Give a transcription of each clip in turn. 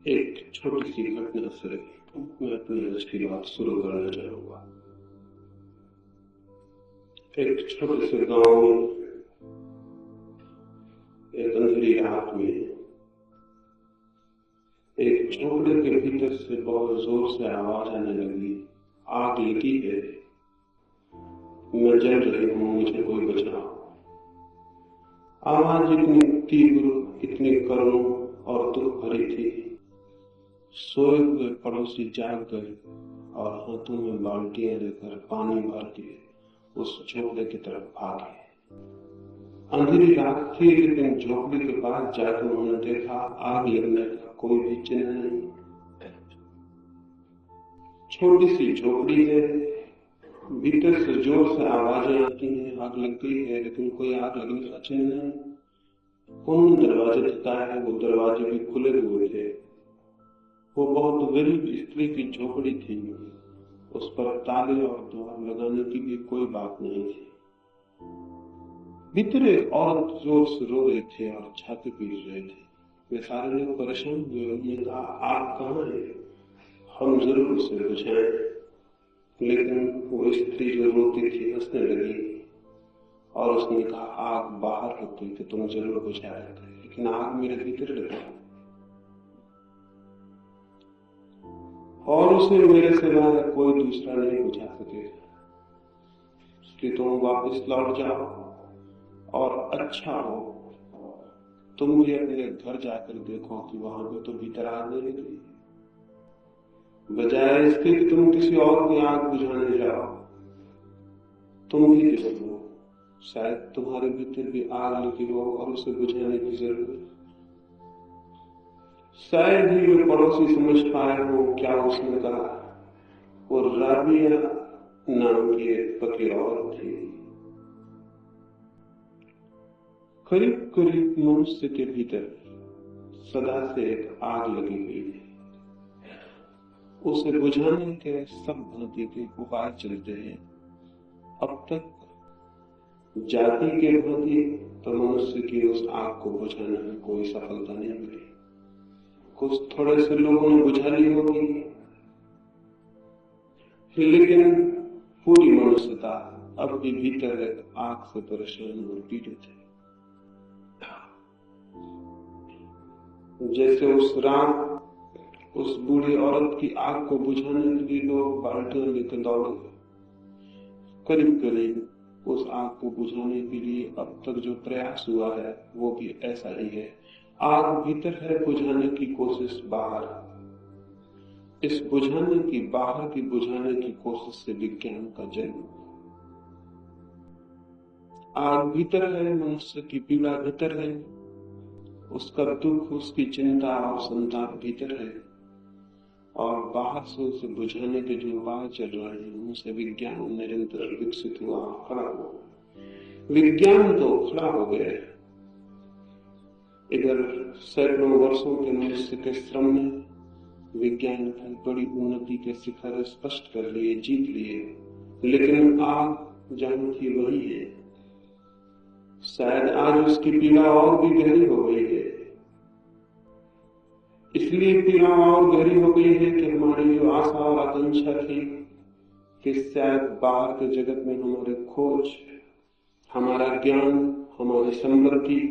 एक छोटी सी घटना से मैं अपनी आज की बात शुरू करना चाहूंगा। एक छोटे से गांव में एक अंधेरी रात में एक झोपड़े के भीतर से बहुत जोर से आवाज आने लगी, आग लगी है, मैं जल रही हूं, मुझे कोई बचाओ। आवाज इतनी तीव्र, इतनी करुण और दुख भरी थी। सोए हुए पड़ोसी जाग गए और हाथों में बाल्टियां लेकर पानी भर के उस झोपड़े की तरफ भागे। अंधेरी रात थी, लेकिन झोपड़े के पास जाकर उन्होंने देखा आग लगने का कोई भी चिन्ह नहीं। छोटी सी झोपड़ी है, भीतर से जोर से आवाजें आती हैं, आग लग गई है, लेकिन कोई आग लगने का चिन्ह नहीं। उन्होंने दरवाजे खटकाए, वो दरवाजे भी खुले हुए थे। वो बहुत गरीब स्त्री की झोपड़ी थी, उस पर ताले और द्वार लगाने की भी कोई बात नहीं थी। भीतर एक औरत जोर से रो रहे थे और छाती पीट रहे थे। वे सारे लोग परेशान हुए। उन्होंने कहा, आग कहाँ है, हम जरूर उसे बुझाएं। लेकिन वो स्त्री जो रोती थी हंसने लगी और उसने कहा, आग बाहर होती तो तुम जरूर बुझा देते, लेकिन आग मेरे भीतर लगी और उसे मेरे सिवाय कोई दूसरा नहीं बुझा सकेगा। इसलिए तुम वापस लौट जाओ और अच्छा हो तुम भी अपने घर जाकर देखो कि वहां पे तो भीतर आग नहीं लगी, बजाय इसके कि तुम किसी और की आग बुझाने जाओ। तुम भी देखो, शायद तुम्हारे भीतर भी आग लगी हो और उसे बुझाने की जरूरत। शायद ही वे पड़ोसी समझ पाए हो क्या उसने कहा। वो राबिया नाम की एक फकीर औरत थी। करीब करीब मनुष्य के भीतर सदा से एक आग लगी हुई है। उसे बुझाने के सब भांति के उपाय चलते हैं। अब तक जाति के भांति तो मनुष्य की उस आग को बुझाने में कोई सफलता नहीं मिली। कुछ थोड़े से लोगों ने बुझा ली होगी, लेकिन पूरी मनुष्यता अब भी भीतर एक आग से परेशान और पीड़ित है। जैसे उस रात उस बूढ़ी औरत की आग को बुझाने के लिए लोग बाल्टियां लेकर दौड़े, करीब करीब उस आग को बुझाने के लिए अब तक जो प्रयास हुआ है वो भी ऐसा ही है। आग भीतर है, बुझाने की कोशिश बाहर। इस बुझाने की, बाहर की बुझाने की कोशिश से विज्ञान का जन्म। आग भीतर है, मनुष्य की पीड़ा भीतर है, उसका दुख, उसकी चिंता और संताप भीतर है, और बाहर से उसे बुझाने के जो उपाय चल रहे हैं उनसे विज्ञान निरंतर विकसित हुआ, खड़ा हुआ। विज्ञान तो खड़ा हो गया है। इधर सैकड़ों वर्षों के मनुष्य के श्रम में विज्ञान की बड़ी उन्नति के शिखर स्पष्ट कर लिए, जीत लिए, लेकिन आग जहां थी वही है। शायद आज उसकी पीड़ा और भी गहरी हो गई है। इसलिए पीड़ा और गहरी हो गई है कि हमारी जो आशा और आकांक्षा थी कि शायद बाहर के जगत में हमारी खोज, हमारा ज्ञान, हमारी समृद्धि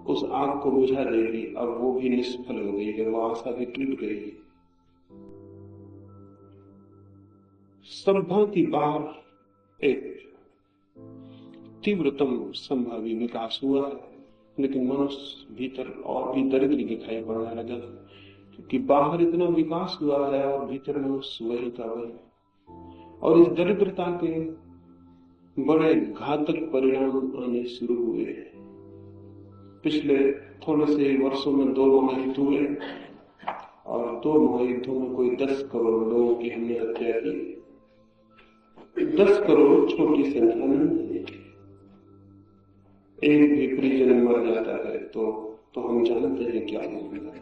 उस आग को बुझा देगी, अब वो भी निष्फल हो गई है, वो आशा भी टूट गई है। सब भांति बाहर एक तीव्रतम संभावी विकास हुआ है, लेकिन मनुष्य भीतर और भी दरिद्र दिखाई पड़ने लगा, क्योंकि बाहर इतना विकास हुआ है और भीतर मनुष्य वही का वही। और इस दरिद्रता के बड़े घातक परिणाम आने शुरू हुए हैं। पिछले थोड़े से वर्षों में 2 महायुद्ध हुए और 2 महायुद्धों में कोई 10 करोड़ लोगों की हमने हत्या की। 10 करोड़ छोटी संख्या नहीं है। एक भी परिजन मर जाता है तो हम जानते हैं क्या होगा।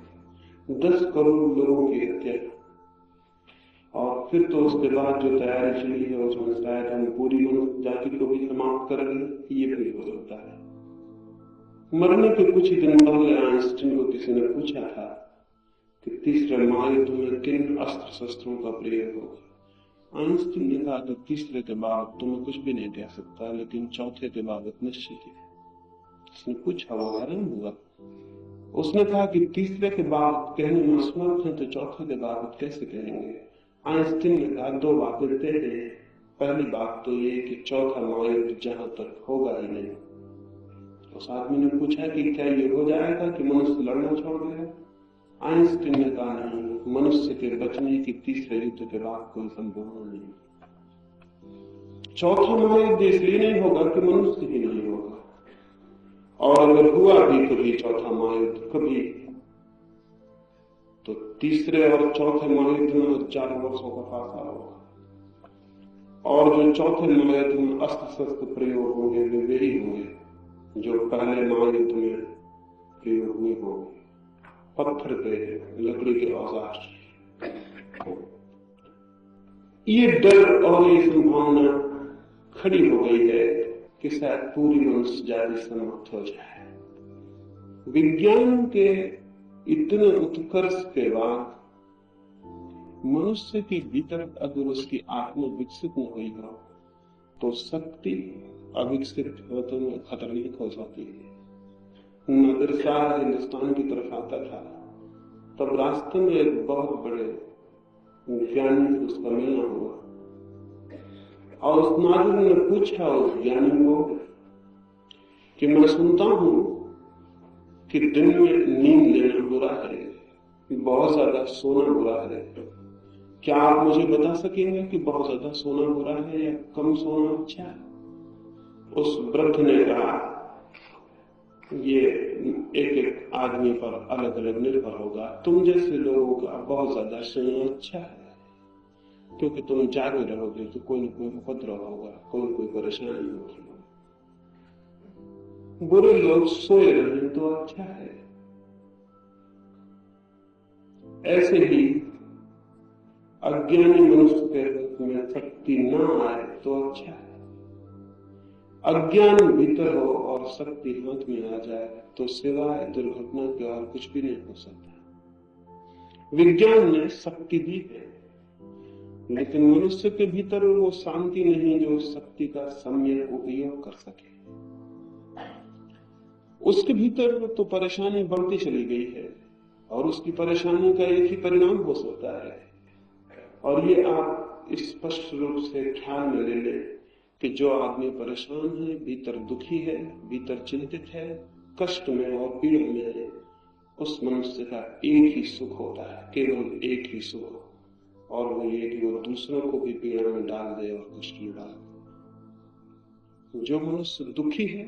10 करोड़ लोगों की हत्या, और फिर तो उसके बाद जो तैयारी चली है उसमें शायद हम पूरी मनुष्य जाति को भी समाप्त करेंगे, ये भी हो सकता है। मरने के कुछ ही दिन पहले आइंस्टीन को किसी ने पूछा था कि तीसरे महायुद्ध में किन अस्त्र शस्त्रों का प्रयोग होगा। आइंस्टीन ने कहा कि तीसरे के बाद तुम्हें कुछ भी नहीं कह सकता, लेकिन चौथे के बाबत निश्चित है। उसने पूछा, वो हैरान हुआ। उसने कहा कि तीसरे के बाद कहने में असमर्थ है तो चौथे के बाबत कैसे कहेंगे। आइंस्टीन ने कहा, दो बातें तय हैं। पहली बात तो ये कि चौथा महायुद्ध जहां तक होगा ही नहीं। उस आदमी ने पूछा कि क्या ये हो जाएगा कि मनुष्य लड़ना छोड़ देगा। आइंस्टीन ने कहा, नहीं, मनुष्य के बचने की तीसरे युद्ध के बाद कोई संभावना नहीं। चौथा महायुद्ध इसलिए नहीं होगा कि मनुष्य ही नहीं होगा, और अगर हुआ भी कभी चौथा महायुद्ध कभी, तो तीसरे और चौथे महायुद्ध में 1000 वर्षों का फासला होगा। और जो चौथे महायुद्ध में अस्त्र शस्त्र प्रयोग होंगे वे ही होंगे जो पहले महायुद्ध में प्रयोग हुए होंगे, पत्थर पे, लकड़ी के औजार। ये डर और ये संभावना खड़ी हो गई है कि शायद पूरी मनुष्य जाति समाप्त हो जाए। विज्ञान के इतने उत्कर्ष के बाद मनुष्य के भीतर अगर उसकी आत्मा विकसित न हुई हो तो शक्ति अविकसित होते में खतरनाक हो जाती है। नादिर शाह हिंदुस्तान की तरफ आता था, तब रास्ते में एक बहुत बड़े ज्ञानी से उसका मिलना हुआ, और उस नादिर ने पूछा उस ज्ञानी को कि मैं सुनता हूं कि दिन में नींद लेना बुरा है, बहुत ज्यादा सोना बुरा है, क्या आप मुझे बता सकेंगे कि बहुत ज्यादा सोना बुरा है या कम सोना अच्छा है? उस वृद्ध ने कहा, ये एक एक आदमी पर अलग अलग निर्भर होगा। तुम जैसे लोगों का बहुत ज्यादा सोना अच्छा है, क्योंकि तुम जागे रहोगे तो कोई न कोई उपद्रव होगा, कोई न कोई परेशानी होगी। बुरे लोग सोए रहे तो अच्छा है। ऐसे ही अज्ञानी मनुष्य के रूप में शक्ति न आए तो अच्छा है। अज्ञान भीतर हो और शक्ति हाथ में आ जाए तो सिवाय दुर्घटना के और कुछ भी नहीं हो सकता। विज्ञान ने शक्ति दी है, लेकिन मनुष्य के भीतर वो शांति नहीं जो शक्ति का सम्यक उपयोग कर सके। उसके भीतर तो परेशानी बढ़ती चली गई है, और उसकी परेशानी का एक ही परिणाम हो सकता है, और ये आप स्पष्ट रूप से ख्याल में ले लें कि जो आदमी परेशान है, भीतर दुखी है, भीतर चिंतित है, कष्ट में और पीड़ा में है, उस मनुष्य का एक ही सुख होता है, केवल एक ही सुख, और वो ये कि वो दूसरों को भी पीड़ा में डाल दे और कष्ट में डाल दे। जो मनुष्य दुखी है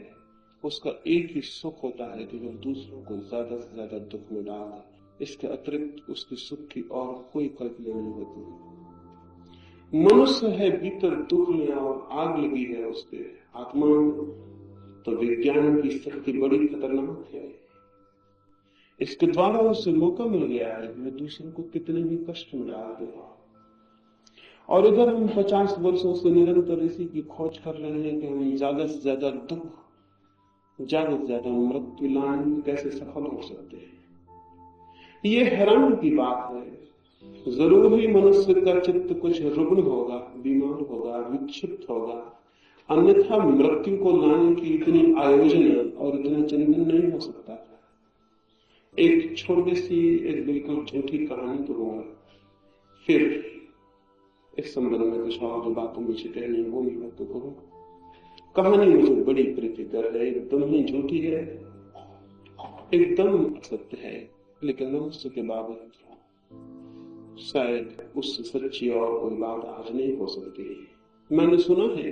उसका एक ही सुख होता है कि वो दूसरों को ज्यादा से ज्यादा दुख में डाल दे। इसके अतिरिक्त उसके सुख की और कोई कल्पना नहीं होती। मनुष्य है भीतर दुख में और आग लगी है उसके आत्मा में, तो विज्ञान की शक्ति बड़ी खतरनाक है। इसके द्वारा उसे मौका मिल गया है कि दूसरों को कितने भी कष्ट में डाल दे। और इधर हम 50 वर्षों से निरंतर इसी की खोज कर रहे हैं कि हम ज्यादा से ज्यादा दुख, ज्यादा से ज्यादा मृत्यु लाने में कैसे सफल हो सकते हैं। ये हैरानी की बात है। जरूर ही मनुष्य का चित्त कुछ रुग्ण होगा, बीमार होगा, विक्षिप्त होगा, अन्यथा मृत्यु को लाने की इतनी आयोजन और इतना चिंतन नहीं हो सकता। एक छोटी सी, एक बिल्कुल झूठी कहानी कहूंगा, फिर इस संबंध में कुछ और जो बातों मुझे कहनी वो मैं तो कहूँ। कहानी मुझे बड़ी प्रीतिकर है, एकदम ही झूठी है, एकदम असत्य है, लेकिन मनुष्य के बाबत शायद उससे सच्ची और कोई बात आज नहीं हो सकती। मैंने सुना है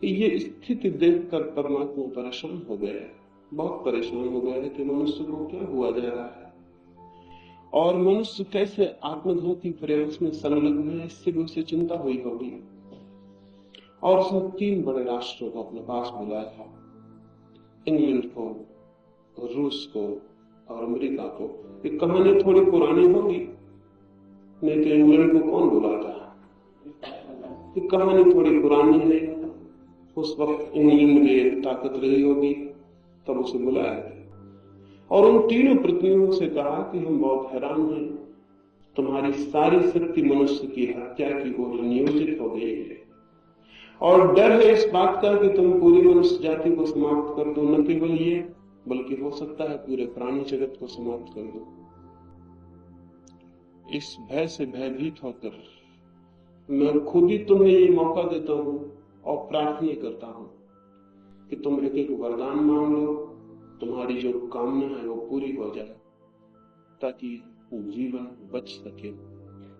ये स्थिति देखकर परमात्मा परेशान हो गया, बहुत परेशान हो गया है कि मनुष्य को क्या हुआ जा रहा है और मनुष्य कैसे आत्मघाती प्रयास में संलग्न है, इससे भी उसे चिंता हुई होगी। और उसने 3 बड़े राष्ट्रों को अपने पास बुलाया, इंग्लैंड को, रूस को और अमेरिका को। ये कहानी थोड़ी पुरानी होगी, नहीं तो इंग्लैंड को कौन बुलाता। ये कहानी थोड़ी पुरानी है, उस वक्त इंग्लैंड में ताकत रही होगी तब उसे बुलाया गया। और उन तीनों प्रतिनिधियों से कहा कि हम बहुत हैरान हैं, तुम्हारी सारी शक्ति मनुष्य की हत्या की ओर नियोजित हो गई है और डर है इस बात का कि तुम पूरी मनुष्य जाति को समाप्त कर दो। न केवल ये, बल्कि हो सकता है पूरे प्राणी जगत को समाप्त कर दो। इस भय से भयभीत होकर मैं खुद ही तुम्हें ये मौका देता हूं और प्रार्थना करता हूं कि तुम एक एक वरदान मांग लो, तुम्हारी जो कामना है वो पूरी हो जाए ताकि जीवन बच सके।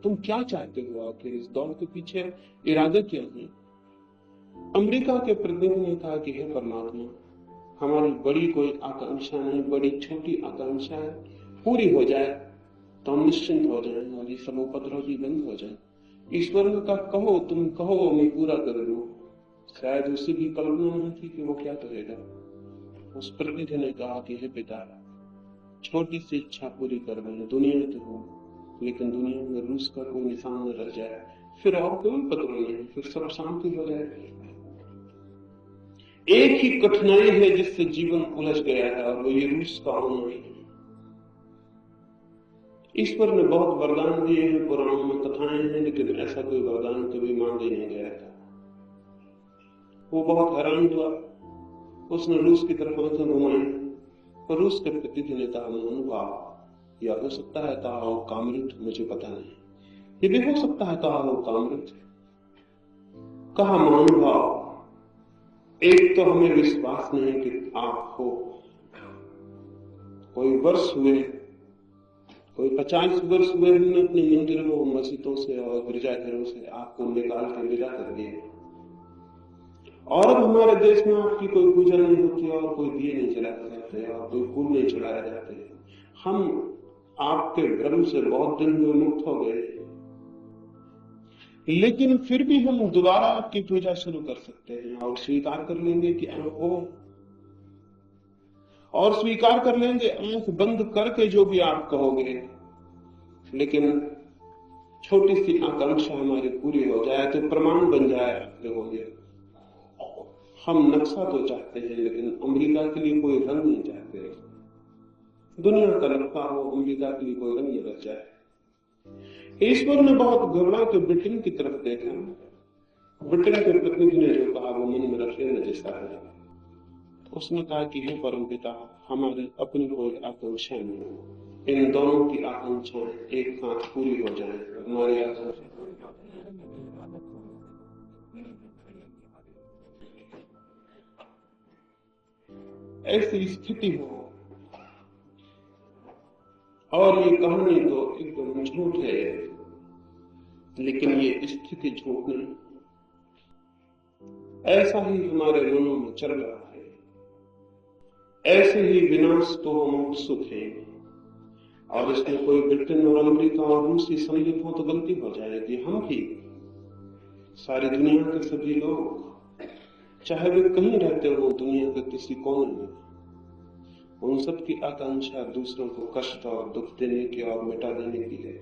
तुम क्या चाहते हो आखिर? इस दौड़ के पीछे इरादा क्या है? अमेरिका के प्रतिनिधि ने कहा कि हे परमात्मा, हमारी बड़ी कोई आकांक्षा नहीं, बड़ी छोटी आकांक्षा है, पूरी हो जाए तो हम निश्चिंत हो जाए और ये सब उपद्रव भी बंद हो जाए। ईश्वर ने कहा कहो, तुम कहो, मैं पूरा कर दूं। शायद उसे भी कल्पना नहीं थी कि वो क्या करेगा। उस प्रतिनिधि ने कहा कि हे पिता, छोटी सी इच्छा पूरी कर देना, दुनिया तो हो लेकिन दुनिया में रूस का कोई निशान न रह जाए, फिर और कोई उपद्रव नहीं, फिर सब शांति हो जाएगी। एक ही कठिनाई है जिससे जीवन उलझ गया है और वो ये रूस का होना है। ईश्वर ने बहुत वरदान दिए हैं, पुराणों में कथाएं हैं, लेकिन ऐसा कोई वरदान कभी मांगा ही नहीं गया था। वो बहुत हैरान हुआ, उसने रूस की तरफ आंखें घुमाई और रूस के प्रतिनिधि ने कहा वाह, या हो सकता है कहा हो कामृत, मुझे पता नहीं, ये भी हो सकता है कहा हो कामृत। कहा महानुभाव, एक तो हमें विश्वास नहीं कि आप हो। कोई वर्ष हुए, कोई 50 वर्ष हुए, हमने अपने मंदिरों, मस्जिदों से और गिरजाघरों से आपको निकाल के विदा कर दिए और अब हमारे देश में आपकी कोई पूजा नहीं होती और कोई दिए नहीं जलाए जाते और कोई फूल नहीं चढ़ाए जाते। हम आपके भ्रम से बहुत दिन में मुक्त हो गए, लेकिन फिर भी हम दोबारा आपकी पूजा शुरू कर सकते हैं और स्वीकार कर लेंगे कि आप हो, और स्वीकार कर लेंगे आंख बंद करके जो भी आप कहोगे। लेकिन छोटी सी आकांक्षा हमारी पूरी हो जाए तो प्रमाण बन जाए आपके होंगे। हम नक्शा तो चाहते हैं लेकिन अमेरिका के लिए कोई रंग नहीं चाहते। दुनिया का नक्शा हो, अमेरिका के लिए कोई रंग नहीं रच जाए। ईश्वर ने बहुत घबरा के ब्रिटेन की तरफ देखा। ब्रिटेन के प्रतिनिधि ने जो कहा वो मन में रख लेने जैसा है। उसने कहा कि हे परमपिता, हमारे अपनी कोई आकांक्षा नहीं, इन दोनों की आकांक्षाएं एक साथ पूरी हो जाए। हमारी आकांक्षा ऐसी स्थिति हो, और ये कहानी तो एकदम झूठ है, लेकिन ये स्थिति झूठ नहीं, ऐसा ही हमारे मनों में चल रहा है। ऐसे ही विनाश को हम उत्सुक हैं, और इसमें कोई ब्रिटेन और अमेरिका और रूसी सम्मिलित हो तो गलती हो जाएगी। हम भी, सारी दुनिया के सभी लोग, चाहे वे कहीं रहते हो दुनिया के किसी कोने में, उन सब की आकांक्षा दूसरों को कष्ट और दुख देने की और मिटा देने की है।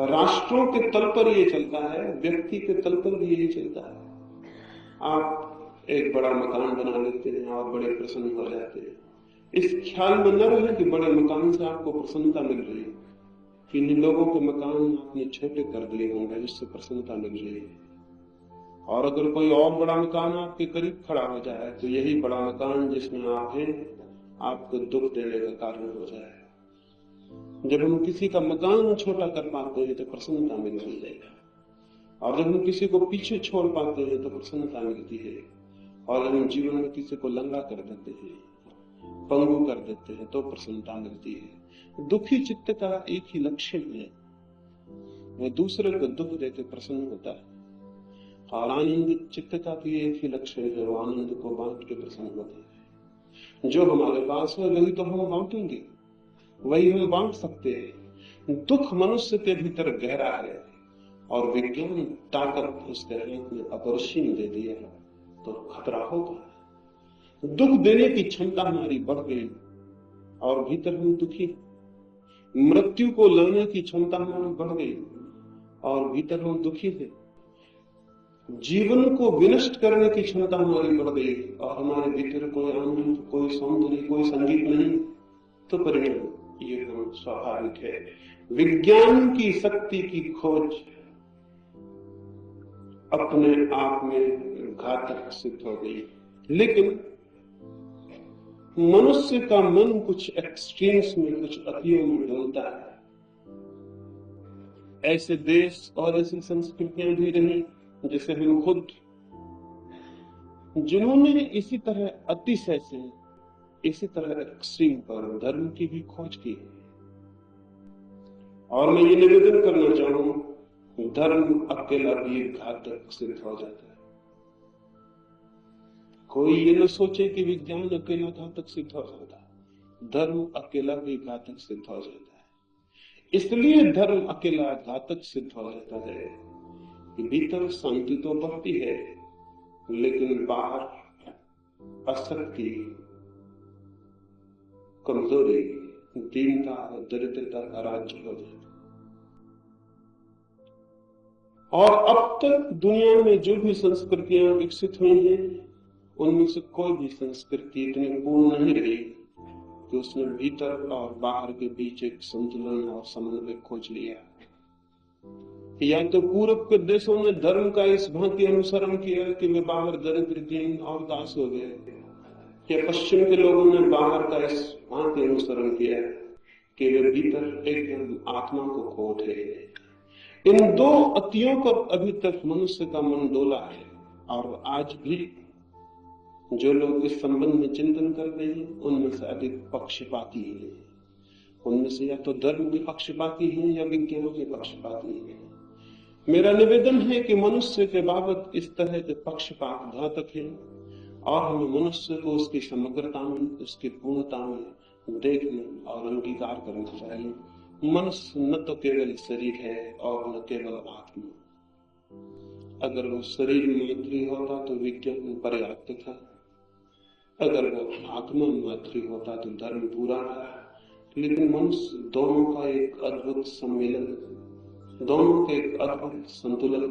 राष्ट्रों के तल पर ये चलता है, व्यक्ति के तल पर भी यही चलता है। आप एक बड़ा मकान बना लेते हैं और बड़े प्रसन्न हो जाते हैं। इस ख्याल में न रहे कि बड़े मकान से आपको प्रसन्नता मिल रही है, कि इन लोगों के मकान आपने छोटे कर दिए होंगे जिससे प्रसन्नता मिल रही है। और अगर कोई और बड़ा मकान आपके करीब खड़ा हो जाए तो यही बड़ा मकान जिसमें आप हैं आपको दुख देने का कारण हो जाए। जब हम किसी का मकान छोटा कर पाते हैं तो प्रसन्नता मिलती है, और जब हम किसी को पीछे छोड़ पाते हैं तो प्रसन्नता मिलती है, और जब हम जीवन में किसी को लंगड़ा कर देते हैं, पंगु कर देते हैं तो प्रसन्नता मिलती है। दुखी चित्त का एक ही लक्ष्य है, वह दूसरे को दुख देकर प्रसन्न होता है, और आनंदित चित्त का भी एक ही लक्ष्य है, वो आनंद को बांट के प्रसन्न होता है। जो हमारे पास है वही तो हम बांटेंगे, वही हम बांट सकते हैं। दुख मनुष्य के भीतर गहरा है और विज्ञान ताकत उसके हाथ में अपरिसीम दे दिया है तो खतरा होगा। दुख देने की क्षमता हमारी बढ़ गई और भीतर हम दुखी। मृत्यु को लाने की क्षमता हमारी बढ़ गई और भीतर हम दुखी थे। जीवन को विनष्ट करने की क्षमता हमारी बढ़ गई और हमारे भीतर कोई आनंद, कोई सौंदर्य, कोई संगीत नहीं। तो परिणाम ये हम स्वाभाविक है। विज्ञान की शक्ति की खोज अपने आप में घातक सिद्ध हो गई, लेकिन मनुष्य का मन कुछ एक्सट्रीम्स में, कुछ अतियों में डोलता है। ऐसे देश और ऐसी संस्कृतियां भी रही जैसे हम खुद, जिन्होंने इसी तरह अतिशय से, इसी तरह एक्सट्रीम पर धर्म की भी खोज की। और मैं ये निवेदन करना चाहूं, धर्म अकेला भी घातक सिद्ध हो जाता है। कोई ये न सोचे कि विज्ञान अकेला घातक सिद्ध हो जाता है, धर्म अकेला भी घातक सिद्ध हो जाता है। इसलिए धर्म अकेला घातक सिद्ध हो जाता है कि भीतर शांति तो बढ़ती है, लेकिन बाहर अशक्ति, कमजोरी, दीनता और दरिद्रता का राज्य हो जाता है। और अब तक दुनिया में जो भी संस्कृतियां विकसित हुई हैं, उनमें से कोई भी संस्कृति इतनी पूर्ण नहीं रही कि उसने भीतर और बाहर के बीच एक संतुलन और समन्वय खोज लिया। या तो पूर्व के देशों ने धर्म का इस भांति अनुसरण किया कि वे बाहर दरिद्र, दीन और दास हो गए, या पश्चिम के लोगों ने बाहर का इस भांति अनुसरण किया कि वे भीतर एकदम आत्मा को खो उठे। इन दो अतियों पर अभी तक मनुष्य का मन डोला है। और आज भी जो लोग इस संबंध में चिंतन करते हैं, उनमें से अधिक पक्षपाती हैं। उनमें से या तो धर्म के पक्षपाती हैं या विज्ञान के पक्षपाती हैं। मेरा निवेदन है कि मनुष्य के बाबत इस तरह के पक्षपात घातक है, और हमें मनुष्य को उसकी समग्रता में, उसकी पूर्णता में देखने और अंगीकार करना चाहिए। मनुष्य न तो केवल शरीर है और न केवल आत्मा। अगर वो शरीर मात्र होता तो विज्ञान पर्याप्त था, अगर वो आत्मा मात्र होता तो धर्म पूरा था। लेकिन मनुष्य दोनों का एक अद्भुत सम्मेलन, दोनों के एक अद्भुत संतुलन,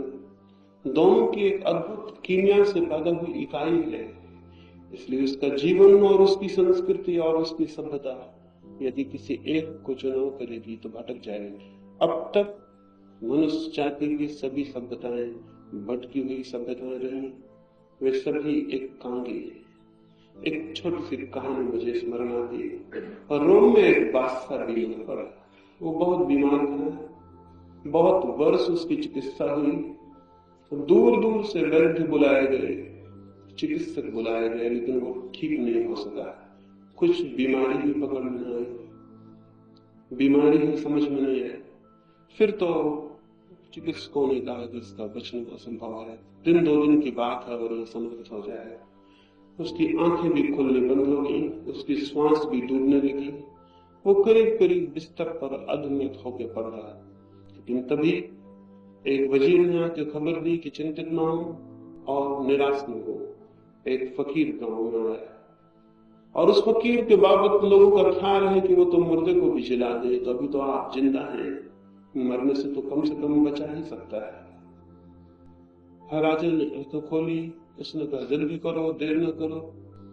दोनों की एक अद्भुत कीमिया से पैदा हुई इकाई है। इसलिए उसका जीवन और उसकी संस्कृति और उसकी सभ्यता यदि किसी एक को चुनाव करेगी तो भटक जाएगी। अब तक मनुष्य जाति की सभी सभ्यताएं, भटकी हुई सभ्यताएं रही, वे सभी एक कांगी है। एक छोटी सी कहानी मुझे स्मरण आती है। और रोम में एक बादशाह बीमार पड़ा। वो बहुत बीमार था, बहुत वर्ष उसकी चिकित्सा हुई, दूर दूर से वैद्य बुलाए गए, चिकित्सक बुलाए गए, लेकिन वो ठीक नहीं हो सका। कुछ बीमारी भी पकड़ में आई, बीमारी ही समझ में नहीं आई। फिर तो चिकित्सकों ने कहा कि इसका बचने का संभव है, दिन दो दिन की बात है और ये समर्थ हो जाएगा। उसकी आंखें भी खुलने बंद हो गई, उसकी श्वास भी डूबने लगी, वो करीब करीब बिस्तर पर अधमृत होकर पड़ रहा है। लेकिन तभी एक वजीर ने आके खबर दी कि चिंतित न हो और निराश न हो। एक फकीर गांव में आया और उस फकीर के बाबत लोगों का ख्याल है कि वो तो मुर्दे को भी जिला दे, तो अभी तो आप जिंदा हैं, मरने से तो कम से कम बचा ही सकता है। राजा ने आंखें खोली, उसने कहा जल्दी करो, देर न करो,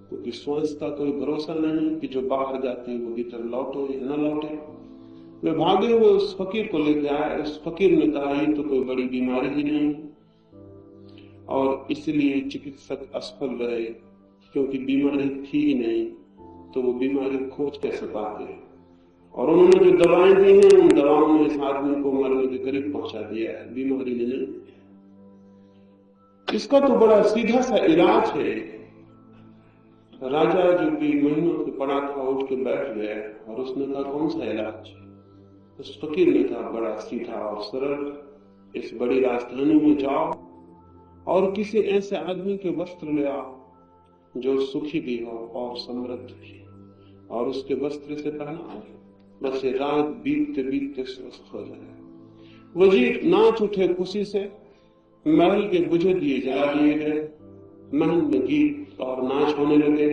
क्योंकि श्वास का कोई भरोसा नहीं कि जो बाहर जाते वो भीतर लौटो या न लौटे। वे भागे हुए उस फकीर को लेकर आए। उस फकीर ने कहा ये तो कोई बड़ी बीमारी ही नहीं, और इसलिए चिकित्सक असफल रहे, क्योंकि बीमारी थी ही नहीं, तो वो बीमारी खोज कैसे पाते। और उन्होंने जो दवाएं दी हैं, उन दवाओं ने इस आदमी को मरने के करीब पहुंचा दिया है, बीमारी नहीं। इसका तो बड़ा सीधा सा इलाज है। राजा जो कि महीनों से पड़ा था उठ के बैठ गया और उसने कहा कौन सा इलाज? उस फकीर ने कहा बड़ा सीधा और सरल, इस बड़ी राजधानी में जाओ और किसी ऐसे आदमी के वस्त्र ले आओ जो सुखी भी हो और समृद्ध भी, और उसके वस्त्र से पहनाओ, बस ये रात बीतते बीतते स्वस्थ हो जाए। वजीर नाच उठे खुशी से, महल के बुझे दिए जला दिए गए, महल में गीत और नाच होने लगे।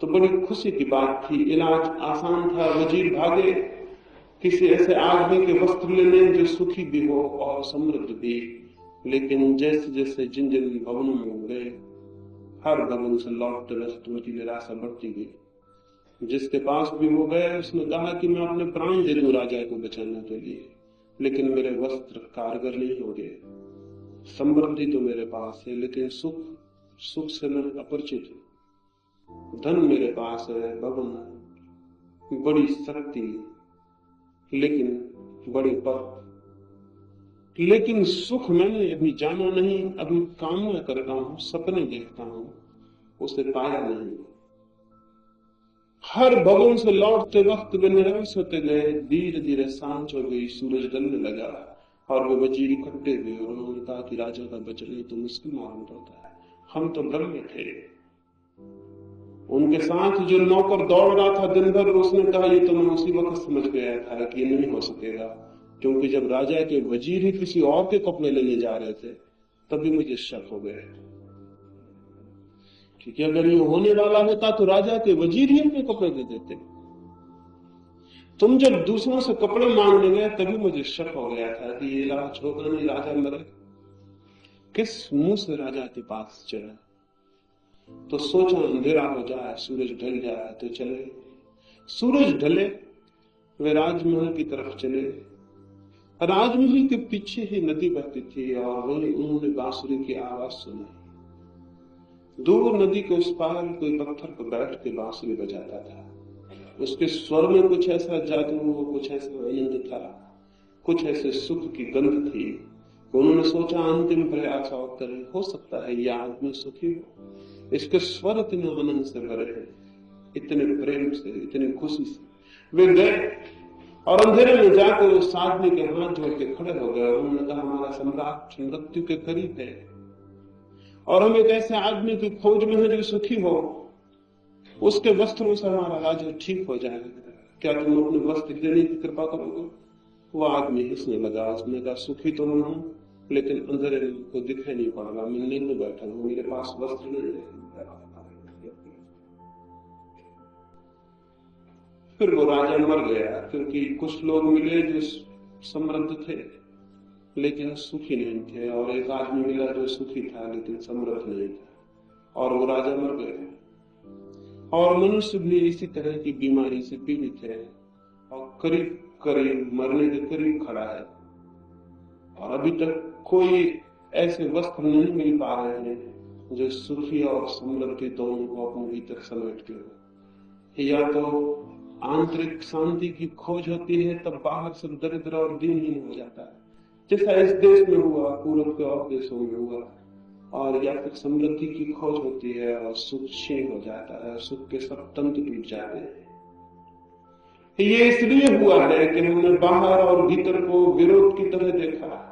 तो बड़ी खुशी की बात थी, इलाज आसान था। वजीर भागे किसी ऐसे आदमी के वस्त्र लेने जो सुखी भी हो और समृद्ध भी। लेकिन जैसे जैसे जिन जिन भवनों में गए, हर भवन से लौटते वस्तुओं की निराशा बढ़ती गई। जिसके पास भी वो गए उसने कहा कि मैं अपने प्राण दे दूं राजा को बचाने के लिए, लेकिन मेरे वस्त्र कारगर नहीं होंगे। समृद्धि तो मेरे पास है, लेकिन सुख सुख से मैं अपरिचित हूं। धन मेरे पास है, भवन, बड़ी शक्ति, लेकिन बड़े पद, लेकिन सुख मैंने अभी जाना नहीं। अभी कामना करता हूं, सपने देखता हूं, उसे पाया नहीं। हर भवन से लौटते वक्त वे निराश होते गए। धीरे धीरे सांझ हो गई, सूरज ढलने लगा और वे वजीर इकट्ठे हुए और उन्होंने कहा कि राजा का बचना तो मुश्किल मालूम पड़ता है, हम तो भ्रम में थे। उनके साथ जो नौकर दौड़ रहा था दिन भर, उसने कहा ये तो मैं उसी वक्त समझ गया था कि ये नहीं हो सकेगा, क्योंकि जब राजा के वजीर ही किसी और के कपड़े लेने जा रहे थे तभी मुझे शक हो गया। क्योंकि अगर ये होने वाला होता तो राजा के वजीर ही अपने कपड़े दे देते। तुम जब दूसरों से कपड़े मांगने गए तभी मुझे शक हो गया था कि ये राज होगा नहीं, राजा मरे। किस मुंह से राजा के पास चला? तो सोचा अंधेरा हो जाए, सूरज ढल जाए तो चले। सूरज ढले, वे राजमहल की तरफ चले। राजमहल के पीछे ही नदी बहती थी और वहीं उन्होंने बांसुरी की आवाज सुनी। दूर नदी के उस पार कोई पत्थर पर बैठ के बांसुरी बजाता था। उसके स्वर में कुछ ऐसा जादू, कुछ ऐसा आनंद था, कुछ ऐसे सुख की गंध थी। उन्होंने सोचा अंतिम प्रयास और करें, हो सकता है यह आदमी सुखी हो। इसके स्वर इतने आनंद से भरे हैं, इतने प्रेम से, इतनी खुशी से। वे गए और अंधेरे में जाकर उस आदमी के हाथ जोड़ के खड़े हो गए। उन्होंने कहा हमारा सम्राट मृत्यु के करीब है और हम एक ऐसे आदमी की खोज में है जो सुखी हो। उसके वस्त्रों से हमारा राज्य ठीक हो जाएगा, क्या तुम अपने वस्त्र देने की कृपा करोगे? वो आदमी हंसने लगा। उसने कहा सुखी तो मैं हूं, लेकिन अंधेरे में को दिखाई नहीं पड़ रहा, मैं नींद में बैठा हूं, मेरे पास वस्त्र नहीं है। फिर वो राजा मर गया, क्योंकि कुछ लोग मिले जो समृद्ध थे लेकिन सुखी नहीं थे, और एक आदमी मिला जो सुखी था लेकिन समृद्ध नहीं था, और वो राजा मर गया। और मनुष्य भी इसी तरह की बीमारी से पीड़ित है और करीब करीब मरने के करीब खड़ा है, और अभी तक कोई ऐसे वस्त्र नहीं मिल पा रहे हैं जो सुखी और समृद्धि दोनों को अपने भीतर समेटते हो। या तो आंतरिक शांति की खोज होती है, तब बाहर से दरिद्र और दीनहीन हो जाता है, जैसा इस देश में हुआ, पूर्व के और देशों में हुआ। और या फिर समृद्धि की खोज होती है और सुख क्षीण हो जाता है, सुख के सब तंत्र टूट जाते हैं। ये इसलिए हुआ है कि हमने बाहर और भीतर को विरोध की तरह देखा।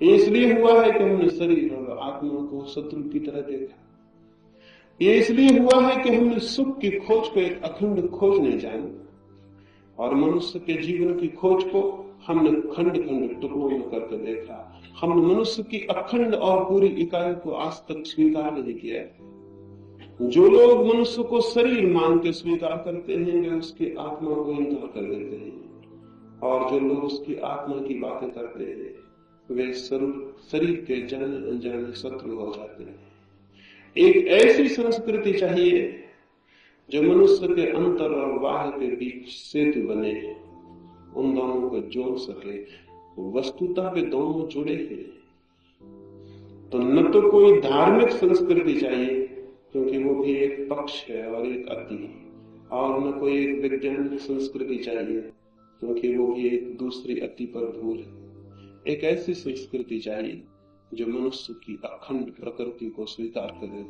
ये इसलिए हुआ है कि हमने शरीर और आत्मा को शत्रु की तरह देखा। ये इसलिए हुआ है कि हमने सुख की खोज को एक अखंड खोज नहीं जाना, और मनुष्य के जीवन की खोज को हमने खंड खंड टुकड़ों में करके देखा। हमने मनुष्य की अखंड और पूरी इकाई को आज तक स्वीकार नहीं किया। जो लोग मनुष्य को शरीर मान के स्वीकार करते हैं वे उसकी आत्मा को इनकार कर देते हैं, और जो लोग उसकी आत्मा की बातें करते हैं वे शरीर के जाने अनजाने शत्रु हो जाते हैं। एक ऐसी संस्कृति चाहिए जो मनुष्य के अंतर और बाह्य के बीच सेतु बने, उन दोनों को जोड़ सके। वस्तुतः वे दोनों जुड़े हैं। तो न तो कोई धार्मिक संस्कृति चाहिए, क्योंकि वो भी एक पक्ष है और एक अति, और न कोई एक वैज्ञानिक संस्कृति चाहिए, क्योंकि वो भी एक दूसरी अति पर धूल है। एक ऐसी संस्कृति चाहिए जो मनुष्य की अखंड प्रकृति को स्वीकार करे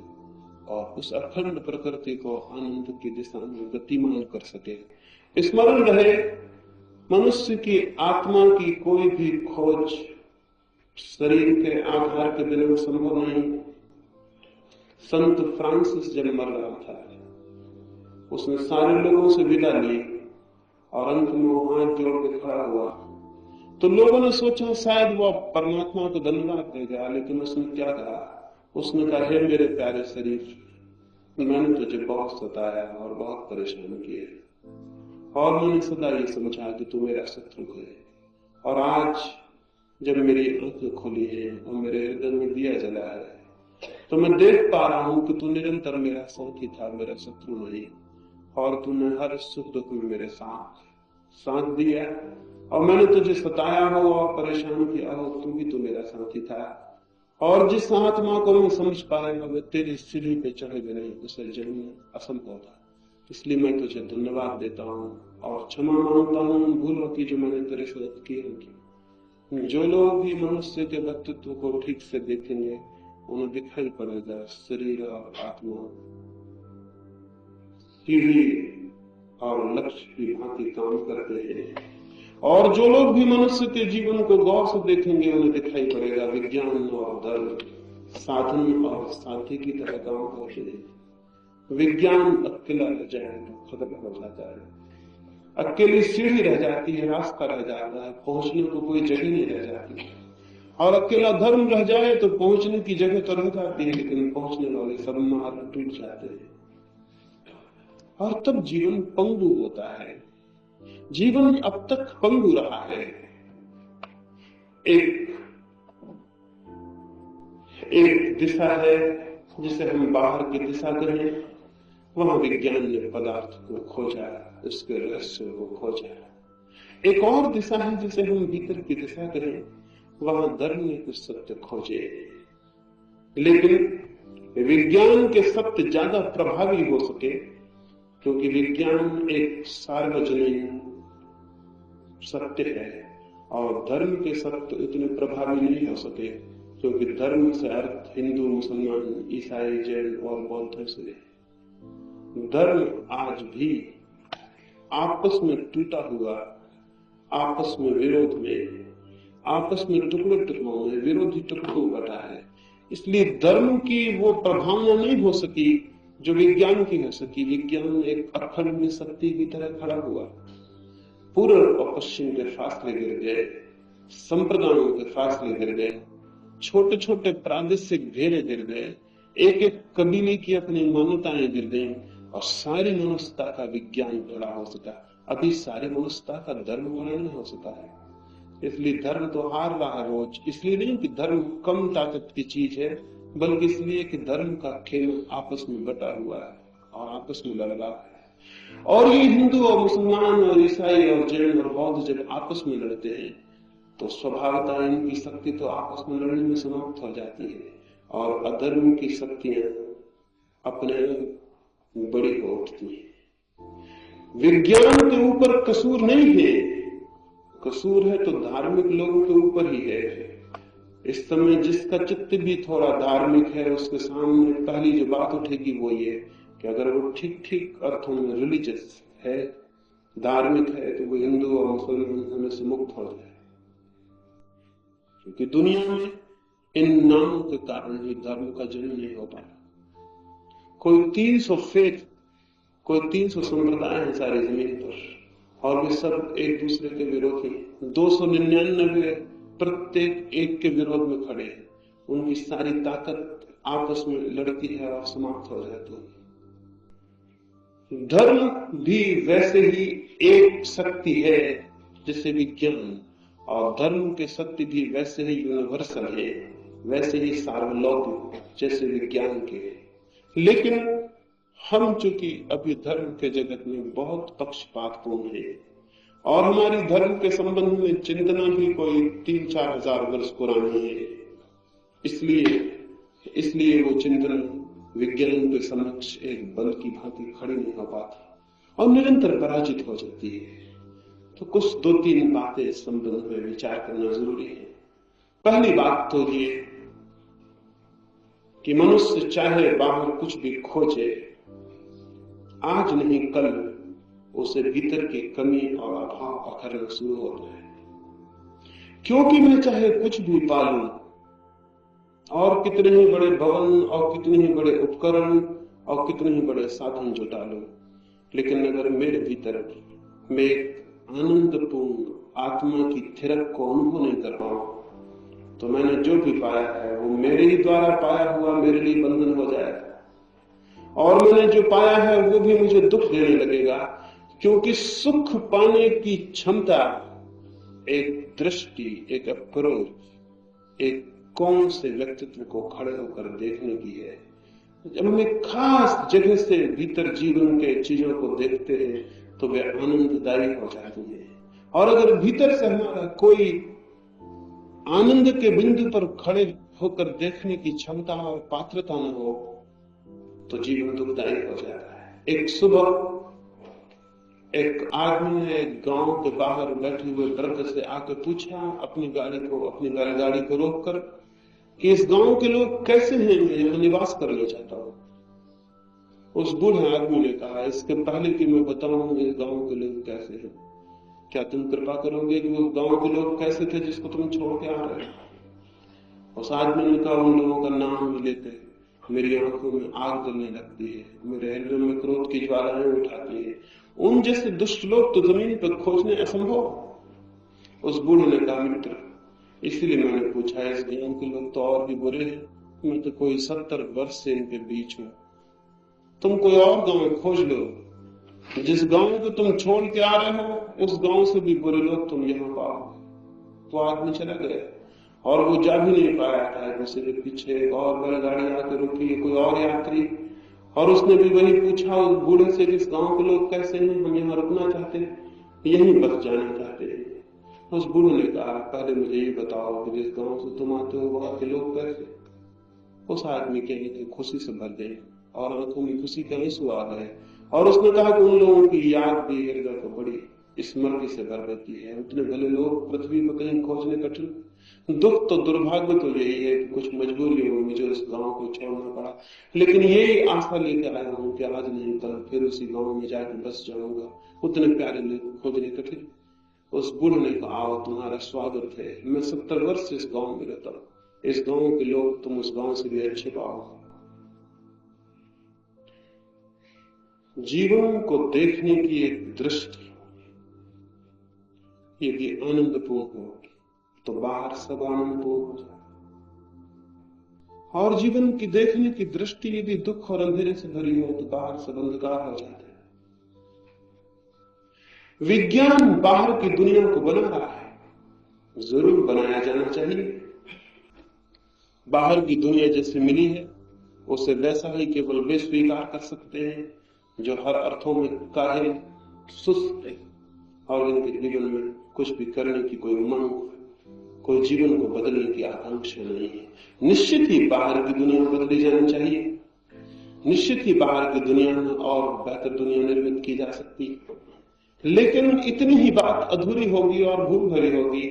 और उस अखंड प्रकृति को आनंद की दिशा में गतिमान कर सके। स्मरण रहे, मनुष्य की आत्मा की कोई भी खोज शरीर के आधार के बिना संभव नहीं। संत फ्रांसिस जब मर रहा था, उसने सारे लोगों से विदा ली और अंत में वो हाथ जोड़ के खड़ा हुआ। तो लोगों ने सोचा शायद वो परमात्मा को धन्यवाद देगा, लेकिन उसने क्या कहा? उसने कहा, हे मेरे प्यारे शरीर, मैंने तुझे बहुत सताया और बहुत परेशान किया, और मैंने सदा ये समझा कि तू मेरा शत्रु है। और आज जब मेरी आंखें खुली है और मेरे हृदय में दिया जला है, तो मैं देख पा रहा हूं कि तू निरंतर मेरा साथी था, मेरा शत्रु नहीं। और तूने हर सुख दुख में मेरे साथ दिया, और मैंने तुझे सताया हो और परेशान किया हो, तू भी तो मेरा साथी था। और जिस आत्मा को मैं समझ पाएगा वे तेरी सीढ़ी पे चढ़े बिना उसे जानना असंभव था। इसलिए मैं तुझे धन्यवाद देता हूँ और क्षमा मांगता हूँ भूलों की जो मैंने तेरे साथ की होंगी। जो लोग भी मनुष्य के व्यक्तित्व को ठीक से देखेंगे उन्हें दिखाई पड़ेगा शरीर और आत्मा सीढ़ी और लक्ष्य की भांति काम करते हैं, और जो लोग भी मनुष्य के जीवन को गौर से देखेंगे उन्हें दिखाई पड़ेगा विज्ञान और धर्म साधन और साथी की तरह काम करते हैं। विज्ञान अकेला रह जाएगा, खत्म हो जाता है, अकेली सीढ़ी रह जाती है, रास्ता रह जाता है, पहुंचने को कोई जगह नहीं रह जाती। और अकेला धर्म रह जाए तो पहुंचने की जगह तो रह जाती है, लेकिन पहुंचने वाले सब मार्ग टूट जाते हैं और तब जीवन पंगु होता है। जीवन अब तक पंगु रहा है। एक दिशा है जिसे हम बाहर की दिशा कहें, वहां विज्ञान ने पदार्थ को खोजा, उसके रहस्य को खोजा। एक और दिशा है जिसे हम भीतर की दिशा कहें, वहां धर्म ने कुछ सत्य खोजे। लेकिन विज्ञान के सत्य ज्यादा प्रभावी हो सके क्योंकि विज्ञान एक सार्वजनिक सत्य है, और धर्म के सत्य इतने प्रभावी नहीं हो सके क्योंकि धर्म से अर्थ हिंदू, मुसलमान, ईसाई, जैन और बौद्ध से। धर्म आज भी आपस में टूटा हुआ, आपस में विरोध में, आपस में टुकड़े टुकड़ों में, विरोधी टुकड़ों बटा है। इसलिए धर्म की वो प्रभावना नहीं हो सकी जो विज्ञान की हो सकी। विज्ञान एक अखंड सत्य की तरह खड़ा हुआ, पूर्व और पश्चिम के फासले गिर गए, संप्रदायों के फासले गिर गए, छोटे छोटे प्रादेशिक घेरे गिर गए, एक एक कबीले की अपनी मान्यताएं गिर गई और सारी मनुष्यता का विज्ञान खड़ा हो सका। अभी सारी मनुष्यता का धर्म खड़ा नहीं हो सका है। इसलिए धर्म तो हार रहा है रोज। इसलिए नहीं कि धर्म कम ताकत की चीज है, बल्कि इसलिए कि धर्म का खेल आपस में बटा हुआ है और आपस में लड़ रहा है। और ये हिंदू और मुसलमान और ईसाई और जैन और बौद्ध जब आपस में लड़ते हैं तो स्वभावतः इनकी शक्ति तो आपस में लड़ने में समाप्त हो जाती है और अधर्म की शक्तियां अपने बड़ी हो उठती है। विज्ञान के ऊपर कसूर नहीं है, कसूर है तो धार्मिक लोगों के ऊपर ही है। इस समय जिसका चित्त भी थोड़ा धार्मिक है उसके सामने पहली जो बात उठेगी वो ये कि अगर वो ठीक ठीक अर्थों में रिलीजियस है, धार्मिक है, तो वो हिंदू और मुसलमान होने से मुक्त हो जाए। क्योंकि दुनिया में इन नामों के कारण ही धर्म का जन्म नहीं हो पाया। कोई 300 फेथ, कोई 300 संप्रदाय है सारी जमीन पर और वे सब एक दूसरे के विरोधी। 299 प्रत्येक एक के विरोध में खड़े हैं। उनकी सारी ताकत आपस में लड़ती है और समाप्त हो जाती है। धर्म भी वैसे ही एक शक्ति है जैसे विज्ञान, और धर्म के सत्य भी वैसे ही यूनिवर्सल है, वैसे ही सार्वलौकिक जैसे विज्ञान के। लेकिन हम चूंकि अभी धर्म के जगत में बहुत पक्षपातपूर्ण है और हमारी धर्म के संबंध में चिंतना भी कोई 3-4 हजार वर्ष पुरानी है, इसलिए वो चिंतन विज्ञान के समक्ष एक बल की भांति खड़ी नहीं हो पाती और निरंतर पराजित हो जाती है। तो कुछ 2-3 बातें इस संबंध में विचार करना जरूरी है। पहली बात तो ये कि मनुष्य चाहे बाहर कुछ भी खोजे, आज नहीं कल उसे भीतर की कमी और अभाव अखरना शुरू होता है। क्योंकि मैं चाहे कुछ भी पालूं और कितने ही बड़े भवन और कितने ही बड़े उपकरण और कितने ही बड़े साधन जुटा लूं, लेकिन अगर मेरे भीतर मैं एक आनंदपूर्ण आत्मा की थिरक को अनुभव नहीं कर पाऊं तो मैंने जो भी पाया है वो मेरे ही द्वारा पाया हुआ मेरे लिए बंधन हो जाएगा, और मैंने जो पाया है वो भी मुझे दुख देने लगेगा। क्योंकि सुख पाने की क्षमता एक दृष्टि, एक अप्रोच, एक कौन से व्यक्तित्व को खड़े होकर देखने की है। जब हम एक खास जगह से भीतर जीवन के चीजों को देखते हैं तो वे आनंददायी हो जाती है। और अगर भीतर से हमारा कोई आनंद के बिंदु पर खड़े होकर देखने की क्षमता और पात्रता न हो तो जीवन दुखदायी हो जाता है। एक सुबह एक आदमी ने गांव के बाहर बैठे हुए वृद्ध से आकर पूछा, अपनी बैलगाड़ी को रोककर, कि इस गांव के लोग कैसे हैं, मैं यहाँ निवास करना चाहता हूँ। उस बूढ़े आदमी ने कहा, इसके पहले कि मैं बताऊं इस गांव के लोग कैसे हैं, क्या तुम कृपा करोगे कि वो गांव के लोग कैसे थे जिसको तुम छोड़ के आ रहे हो। उस आदमी ने कहा, उन लोगों का नाम लेते मेरी आंखों में आग जलने लगती है, मेरे हृदय में क्रोध की ज्वालाएं उठाती है। उन जैसे दुष्ट लोग तो जमीन पर खोजने असंभव। उस बूढ़े ने कहा, मित्र इसलिए मैंने पूछा, इस गांव के लोग तो और भी बुरे हैं, मैं तो कोई 70 वर्ष से इनके बीच हूं, तुम कोई और गांव खोज लो, जिस गांव को तुम छोड़ के आ रहे हो उस गांव से भी बुरे लोग तुम यहाँ पाओ। तो आदमी चला गया और वो जा भी नहीं पाया था। उसके पीछे एक और बैलगाड़ी आकर रुकी, कोई और यात्री, और उसने भी वही पूछा उस बूढ़े से, इस गांव के लोग कैसे हैं, हम यहाँ रुकना चाहते हैं, यहीं बस जाना चाहते हैं। उस बूढ़े ने कहा, पहले मुझे ये बताओ कि जिस गांव से तुम आते हो वहां के लोग कैसे। उस आदमी के खुशी से भर गए और आंखों में खुशी का आंसू आ गए, और उसने कहा कि उन लोगों की याद भी हृदय को बड़ी स्मृति से भर देती है। उतने भले लोग पृथ्वी में कहीं खोजने कठिन। दुख तो दुर्भाग्य तो यही है कि कुछ मजबूरी हो मुझे उस गांव को छोड़ना पड़ा, लेकिन यही आशा लेकर आया हूं कि आज नहीं कल फिर उसी गांव में जाकर बस जाऊंगा। उतने प्यारे लोग खोजने कठिन। उस बूढ़े ने कहा, आओ तुम्हारा स्वागत है, मैं 70 वर्ष से इस गांव में रहता हूँ, इस गांव के लोग तुम उस गांव से भी अच्छे पाओ। जीवन को देखने की एक दृष्टि यदि आनंदपूर्ण हो तो बाहर सब आनंदपूर्ण हो जाए, और जीवन की देखने की दृष्टि यदि दुख और अंधेरे से भरी हो तो बाहर सब अंधकार हो जाता है। विज्ञान बाहर की दुनिया को बना रहा है, जरूर बनाया जाना चाहिए। बाहर की दुनिया जैसे मिली है उसे वैसा ही केवल वे स्वीकार कर सकते हैं जो हर अर्थों में काहे सुस्त है और इनके जीवन में कुछ भी करने की कोई उमंग, कोई जीवन को बदलने की आकांक्षा नहीं है। निश्चित ही बाहर की दुनिया बदली जानी चाहिए, निश्चित ही बाहर की दुनिया में और बेहतर दुनिया निर्मित की जा सकती है, लेकिन इतनी ही बात अधूरी होगी और भूल भरी होगी,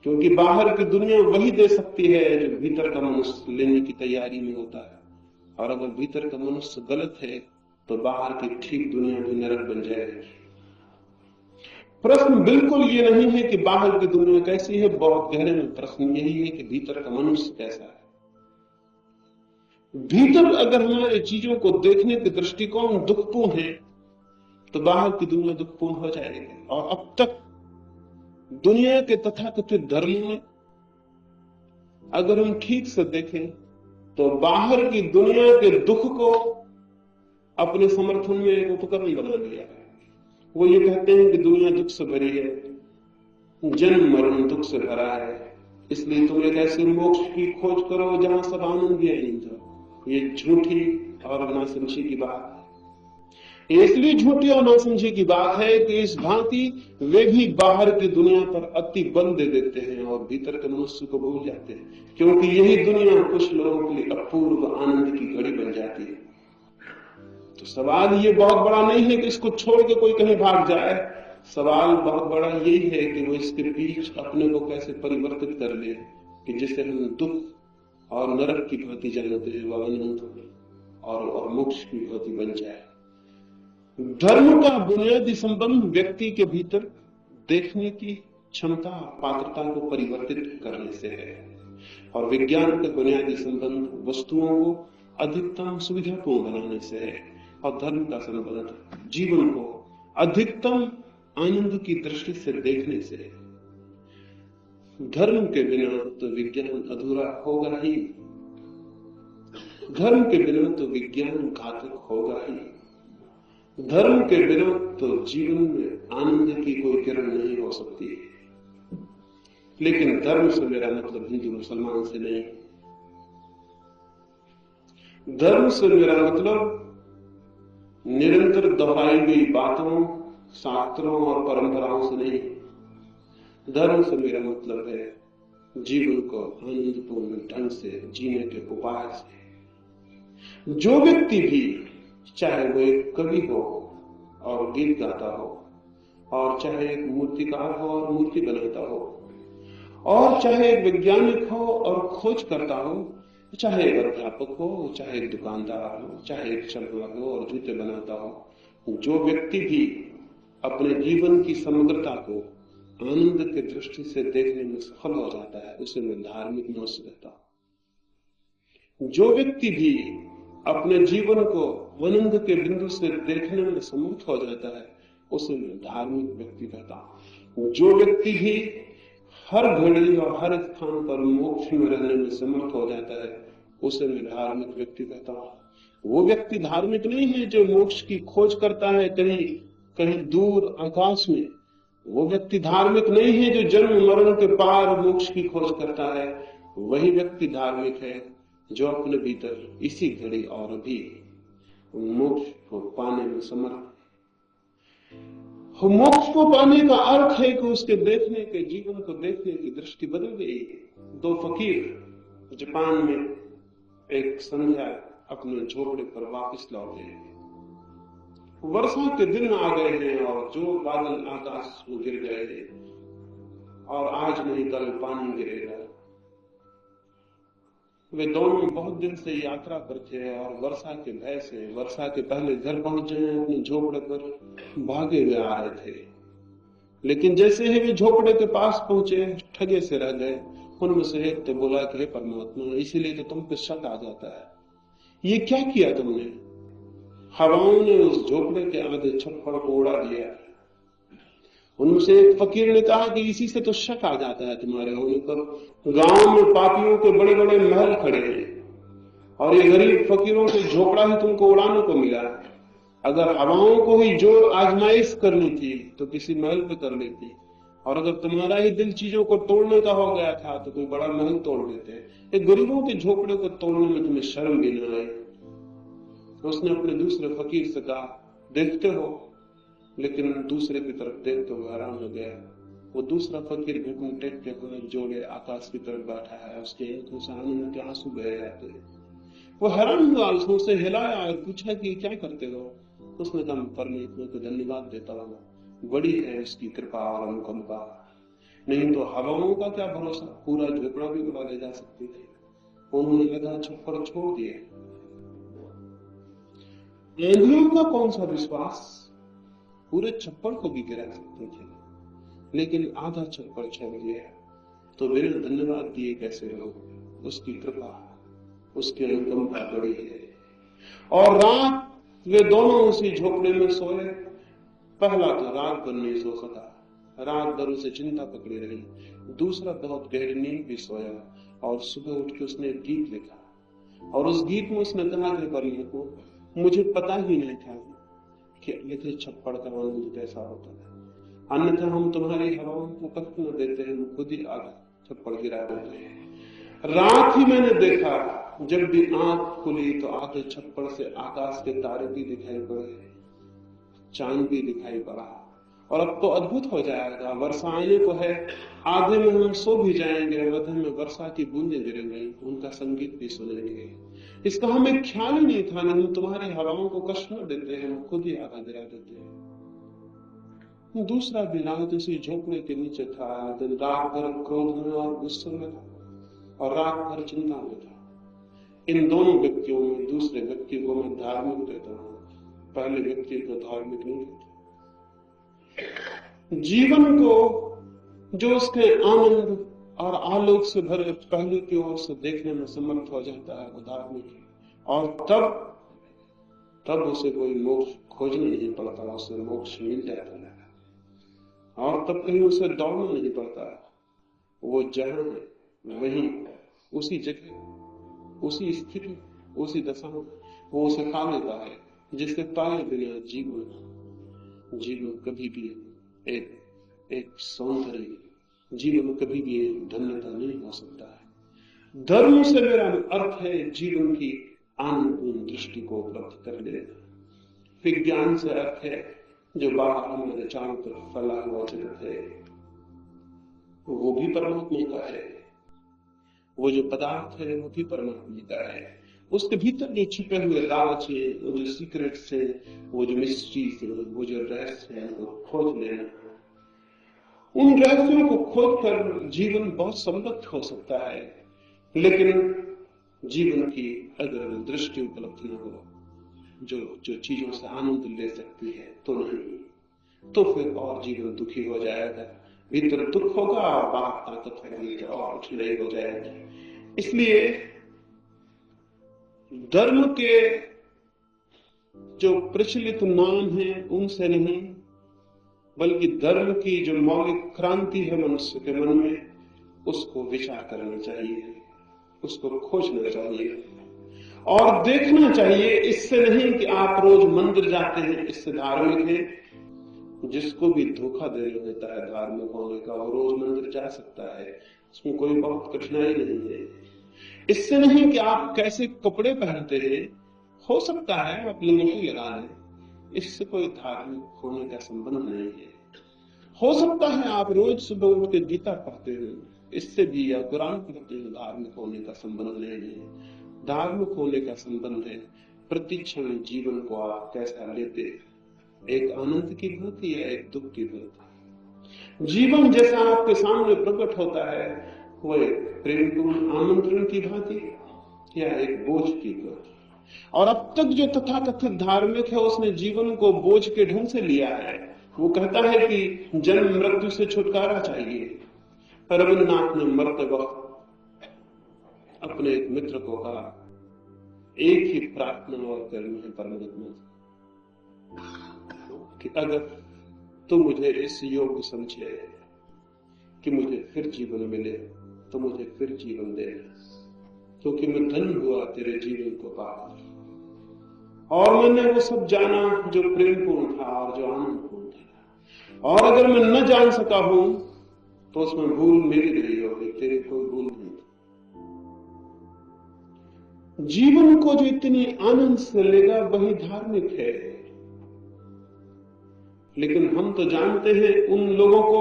क्योंकि बाहर की दुनिया वही दे सकती है जो भीतर का मनुष्य लेने की तैयारी में होता है। और अगर भीतर का मनुष्य गलत है तो बाहर की ठीक दुनिया भी नरक बन जाएगी। प्रश्न बिल्कुल ये नहीं है कि बाहर की दुनिया कैसी है, बहुत गहरे में प्रश्न यही है कि भीतर का मनुष्य कैसा है। भीतर अगर हमारे चीजों को देखने के दृष्टिकोण दुखपूर्ण है तो बाहर की दुनिया दुखपूर्ण हो जाएगी। और अब तक दुनिया के तथाकथित धर्मों में अगर हम ठीक से देखें तो बाहर की दुनिया के दुख को अपने समर्थन में एक उपकरण बना लिया है। वो ये कहते हैं कि दुनिया दुख से भरी है, जन्म मरण दुख से भरा है, इसलिए तुम एक ऐसे मोक्ष की खोज करो जहां सब आनंद ही आनंद हो। ये झूठी और नासमझी की बात है। इसलिए झूठी और नासमझी की बात है कि इस भांति वे भी बाहर की दुनिया पर अति बल दे देते हैं और भीतर के मनुष्य को भूल जाते हैं, क्योंकि यही दुनिया कुछ लोगों के लिए अपूर्व आनंद की घड़ी बन जाती है। तो सवाल ये बहुत बड़ा नहीं है कि इसको छोड़ के कोई कहीं भाग जाए, सवाल बहुत बड़ा यही है कि वो इसके बीच अपने को कैसे परिवर्तित कर ले कि जिसे हम दुख और नरक की भांति जानते हैं वह आनंद और मोक्ष की भांति बन जाए। धर्म का बुनियादी संबंध व्यक्ति के भीतर देखने की क्षमता पात्रता को परिवर्तित करने से है, और विज्ञान का बुनियादी संबंध वस्तुओं को अधिकतम सुविधापूर्ण बनाने से है, और धर्म का संबंध जीवन को अधिकतम आनंद की दृष्टि से देखने से है। धर्म के बिना तो विज्ञान अधूरा होगा ही, धर्म के बिना तो विज्ञान घातक होगा ही, धर्म के बिना तो जीवन में आनंद की कोई किरण नहीं हो सकती है। लेकिन धर्म से मेरा मतलब हिंदू मुसलमान से नहीं। धर्म से मेरा मतलब निरंतर दोहराई गई बातों, शास्त्रों और परंपराओं से नहीं। धर्म से मेरा मतलब है जीवन को आनंदपूर्ण ढंग से जीने के उपाय से। जो व्यक्ति भी, चाहे वो एक कवि हो और गीत गाता हो, और चाहे एक मूर्तिकार हो और मूर्ति बनाता हो, और चाहे एक वैज्ञानिक हो और खोज करता हो, चाहे एक अध्यापक हो, चाहे एक दुकानदार हो, चाहे एक चलवार हो और जूते बनाता हो, जो व्यक्ति भी अपने जीवन की समग्रता को आनंद की दृष्टि से देखने में सफल हो जाता है, उसे मैं धार्मिक मनुष्य कहता हूं। जो व्यक्ति भी अपने जीवन को आनंद के बिंदु से देखने में समर्थ हो जाता है, उसे मैं धार्मिक व्यक्ति कहता हूं। जो व्यक्ति भी हर घड़ी और हर स्थान पर मोक्ष में रहने में समर्थ हो जाता है, उसे मैं धार्मिक व्यक्ति कहता हूं। वो व्यक्ति धार्मिक नहीं है जो मोक्ष की खोज करता है कहीं कहीं दूर आकाश में। वो व्यक्ति धार्मिक नहीं है जो जन्म मरण के पार मोक्ष की खोज करता है। वही व्यक्ति धार्मिक है जो अपने भीतर इसी घड़ी और अभी मोक्ष को पाने में समर्थ। मोक्ष को पाने का अर्थ है कि उसके देखने के, जीवन को देखने की दृष्टि बदल गई। दो फकीर जापान में एक संध्या अपने झोपड़े पर वापस लौटे। वर्षा के दिन आ गए हैं और जो बादल आकाश में गिर गए हैं और आज नहीं कल पानी गिरेगा। वे दोनों बहुत दिन से यात्रा पर थे और वर्षा के भय से वर्षा के पहले घर पहुंच गए। अपने झोपड़े पर भागे हुए आ रहे थे, लेकिन जैसे ही वे झोपड़े के पास पहुंचे ठगे से रह गए। उनमें से एक तो बोला कि हे परमात्मा, इसीलिए तो तुम पे शक आ जाता है, ये क्या किया तुमने? हवाओं ने उस झोपड़े के आधे छप्पड़ को उड़ा दिया। उनसे एक फकीर ने कहा कि इसी से तो शक आ जाता है तुम्हारे होने पर। गांव में पापियों के बड़े बड़े महल खड़े हैं और ये गरीब फकीरों के झोपड़ा ही तुमको उड़ाने को मिला। अगर हवाओं को ही जो आजमाइश करनी थी तो किसी महल पे कर लेती, और अगर तुम्हारा ही दिल चीजों को तोड़ने का हो गया था तो कोई बड़ा महल तोड़ देते। एक गरीबों के झोपड़े को तोड़ने में तुम्हें शर्म भी न आए। उसने अपने दूसरे फकीर से कहा, देखते हो? लेकिन दूसरे की तरफ देखते हुए हैरान हो गया। वो दूसरा फकीर घुटने टेक के हाथ जोड़े आकाश की तरफ बैठा है, उसके आंखों से आनंद के आंसू बह जाते हैं। वो हैरान हुआ, उसने उसे हिलाया और पूछा कि क्या करते हो? उसने कहा, परमेश्वर को धन्यवाद देता हूँ, बड़ी है उसकी कृपा और अनुकंपा, नहीं तो हवाओं का क्या भरोसा, पूरा झोपड़ा भी उड़ा ले जा सकती थी। उन्होंने लगा छप्पड़ छोड़ दिए। आंधियों का कौन सा विश्वास, पूरे छप्पड़ को भी गिरा सकते थे, लेकिन आधा छप्पड़ छोड़ दिया। तो बिना धन्यवाद दिए कैसे रहो? उसकी कृपा, उसकी अनुकंपा बड़ी है। और रात वे दोनों उसी झोपड़े में सोए। पहला तो रात भर नहीं सो सका, रात भर उसे चिंता पकड़ी रही। दूसरा बहुत गहरी नींद भी सोया और सुबह उठ के उसने एक गीत लिखा और उस गीत में उसने कहा कि परमेश्वर, मुझे पता ही नहीं था कि लिखे छप्पड़ का आनंद कैसा होता है, अन्यथा हम तुम्हारी हवाओं को कष्ट न देते हैं, हम खुद ही आधा छप्पड़ गिरा देते हैं। रात ही मैंने देखा, जब भी आंख खुली तो आधे छप्पड़ से आकाश के तारे भी दिखाई पड़े, चांद भी दिखाई पड़ा। और अब तो अद्भुत हो जाएगा, वर्षा आने को है, आधे में हम सो भी जाएंगे, आधे में वर्षा की बूंदें गिरेंगी, उनका संगीत भी सुनेंगे। इसका हमें ख्याल ही नहीं था, नहीं तुम्हारी हवाओं को कष्ट न देते हैं, हम खुद ही आधा गिरा देते हैं। दूसरा भी रात इसी झोपड़े के नीचे था, लेकिन रात भर क्रोध में और गुस्से में था और रात भर चिंता में था। इन दोनों व्यक्तियों में दूसरे व्यक्ति को मैं धार्मिक कहता हूं, पहले व्यक्ति को धार्मिक नहीं कहता। जीवन को जो उसके आनंद और आलोक से भरे पहलू की ओर से देखने में समर्थ हो जाता है, वो धार्मिक है। और तब उसे कोई मोक्ष खोजना नहीं पड़ता, उसे मोक्ष मिल जाता है। और तब कहीं उसे दौड़ना नहीं पड़ता, वो जहां है वहीं, उसी जगह, उसी स्थिति, उसी दशा में वो उसे पा लेता है, जिसके पाए बिना जीवन कभी भी एक सौंदर्य, जीवन कभी भी धन्यता नहीं हो सकता है। धर्म से मेरा अर्थ है जीवन की आनंदपूर्ण दृष्टि को उपलब्ध कर लेना। विज्ञान से अर्थ है जो बाहर हमारे चारों तरफ फैला हुआ जगत है वो भी परमात्मा का है, वो जो पदार्थ है वो भी परमात्मा का है। उसके भीतर जो छिपे हुए राज है, वो जो सीक्रेट्स है, वो जो मिस्ट्रीज है, वो जो रहस्य है, वो खोज लेना। उन रहस्यों को खोज कर जीवन बहुत समृद्ध हो सकता है, लेकिन जीवन की अगर दृष्टि उपलब्ध न हो जो जो चीजों से आनंद ले सकती है तो नहीं, तो फिर और जीवन दुखी हो जाएगा। भीतर दुख होगा और बाहर ताकत होगी और कुछ नहीं हो जाएगा। इसलिए धर्म के जो प्रचलित नाम है उनसे नहीं, बल्कि धर्म की जो मौलिक क्रांति है मनुष्य के मन में, उसको विचार करना चाहिए, उसको खोजना चाहिए और देखना चाहिए। इससे नहीं कि आप रोज मंदिर जाते हैं, इससे धार्मिक है। जिसको भी धोखा देना देता है धार्मिक होने का, वो रोज मंदिर जा सकता है, इसमें कोई बहुत कठिनाई नहीं है। इससे नहीं कि आप कैसे कपड़े पहनते हैं, हो सकता है आप लंगोटी लगा लें, इससे कोई धार्मिक होने का संबंध नहीं है। हो सकता है आप रोज सुबह उठ के गीता पढ़ते हैं, इससे भी, या कुरान पढ़ते हैं, धार्मिक होने का संबंध नहीं है। धार्मिक होने का संबंध है प्रति क्षण जीवन को आप कैसा लेते, एक आनंद की भांति या एक दुख की भांति। जीवन जैसा आपके सामने प्रकट होता है वो एक प्रेमपूर्ण आमंत्रण की भांति या एक बोझ की भांति। और अब तक जो तथाकथित धार्मिक है उसने जीवन को बोझ के ढंग से लिया है। वो कहता है कि जन्म मृत्यु से छुटकारा चाहिए। रविन्द्रनाथ ने मरते वक्त अपने एक मित्र को कहा, एक ही प्रार्थना और करनी है परमात्मा कि अगर तू मुझे इस योग्य समझे कि मुझे फिर जीवन मिले तो मुझे फिर जीवन दे, क्योंकि मैं धन्य हुआ तेरे जीवन को पाकर और मैंने वो सब जाना जो प्रेमपूर्ण था और जो आनंदपूर्ण था। और अगर मैं न जान सका हूं तो उसमें भूल मेरी रही होगी, तेरी कोई भूल नहीं। जीवन को जो इतनी आनंद से लेगा वही धार्मिक है। लेकिन हम तो जानते हैं उन लोगों को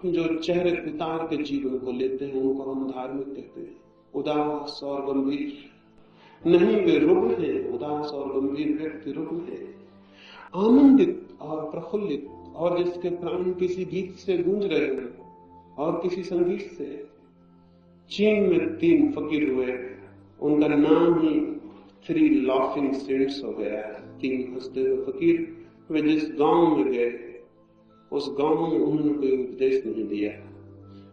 जो चेहरे उतार के जीवन को लेते हैं, उनको हम धार्मिक कहते हैं। उदास और गंभीर नहीं, वे रुग्ण है। उदास और गंभीर व्यक्ति रुग्ण है। आनंदित और प्रफुल्लित और जिसके प्राण किसी गीत से गूंज रहे हैं और किसी संगीत से। चीन में 3 फकीर हुए, उनका नाम ही 3 लाफिंग सेंट्स हो गया है, 3 हंसते हुए फकीर। वे जिस गांव में गए उस गांव में उन्होंने कोई उपदेश नहीं दिया।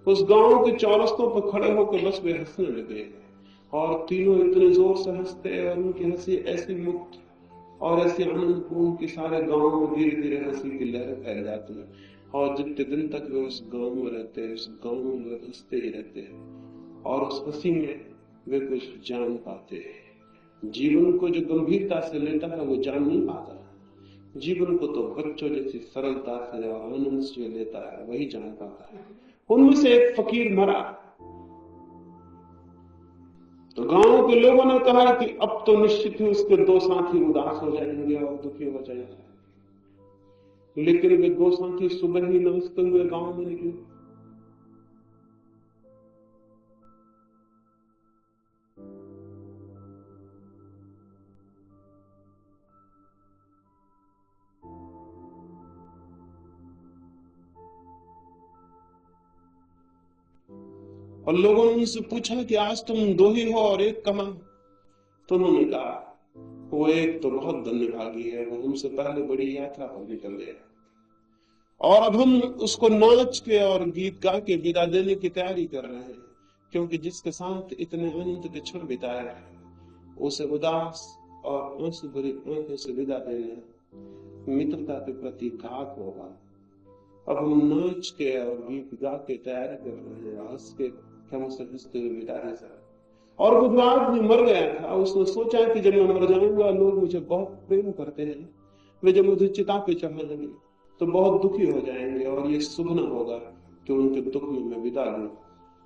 उस गांव के चौरस्तों पर खड़े होकर बस वे हंसने लगे और तीनों इतने जोर से हंसते और उनकी हंसी ऐसी मुक्त और ऐसी आनंदपूर्ण कि सारे गांव में धीरे धीरे हंसी की लहरें फैल जाती है। और जितने दिन तक वे उस गांव में रहते हैं, उस गांव में वे हंसते ही रहते हैं और उस हंसी में वे कुछ जान पाते हैं। जीवन को जो गंभीरता से लेता है वो जान नहीं पाता। जीवन को तो बच्चों जैसी सरलता से और आनंद से लेता है वही जान पाता है। उनमें से एक फकीर मरा तो गांव के लोगों ने कहा कि अब तो निश्चित ही उसके 2 साथी उदास हो जाएंगे और दुखी हो जाएंगे। लेकिन वे 2 साथी सुबह ही नमस्ते हुए गांव में निकले। और लोगों ने उनसे पूछा कि आज तुम 2 ही हो और एक कमा। तो उन्होंने कहा वो एक तो बहुत धन्यभागी है, वो हमसे पहले बड़ी यात्रा पर निकल गया और अब हम उसको नाच के और गीत गा के विदा देने की तैयारी कर रहे हैं, क्योंकि जिसके साथ इतने आनंद के क्षण बिताए उसे उदास और आंसू भरी आंखों से विदा देना मित्रता के प्रति घात होगा। अब हम नाच के और गीत गा के तैयारी कर रहे हैं, हंस के हम उसे हंसते हुए बिता नहीं सकते। और वो जो आदमी मर गया था उसने सोचा कि जब मैं मर जाऊंगा लोग मुझे बहुत प्रेम करते हैं, वे जब मुझे चिता पे चढ़ने लगे तो बहुत दुखी हो जाएंगे और ये शुभ न होगा कि उनके दुख में मैं विदा लूं।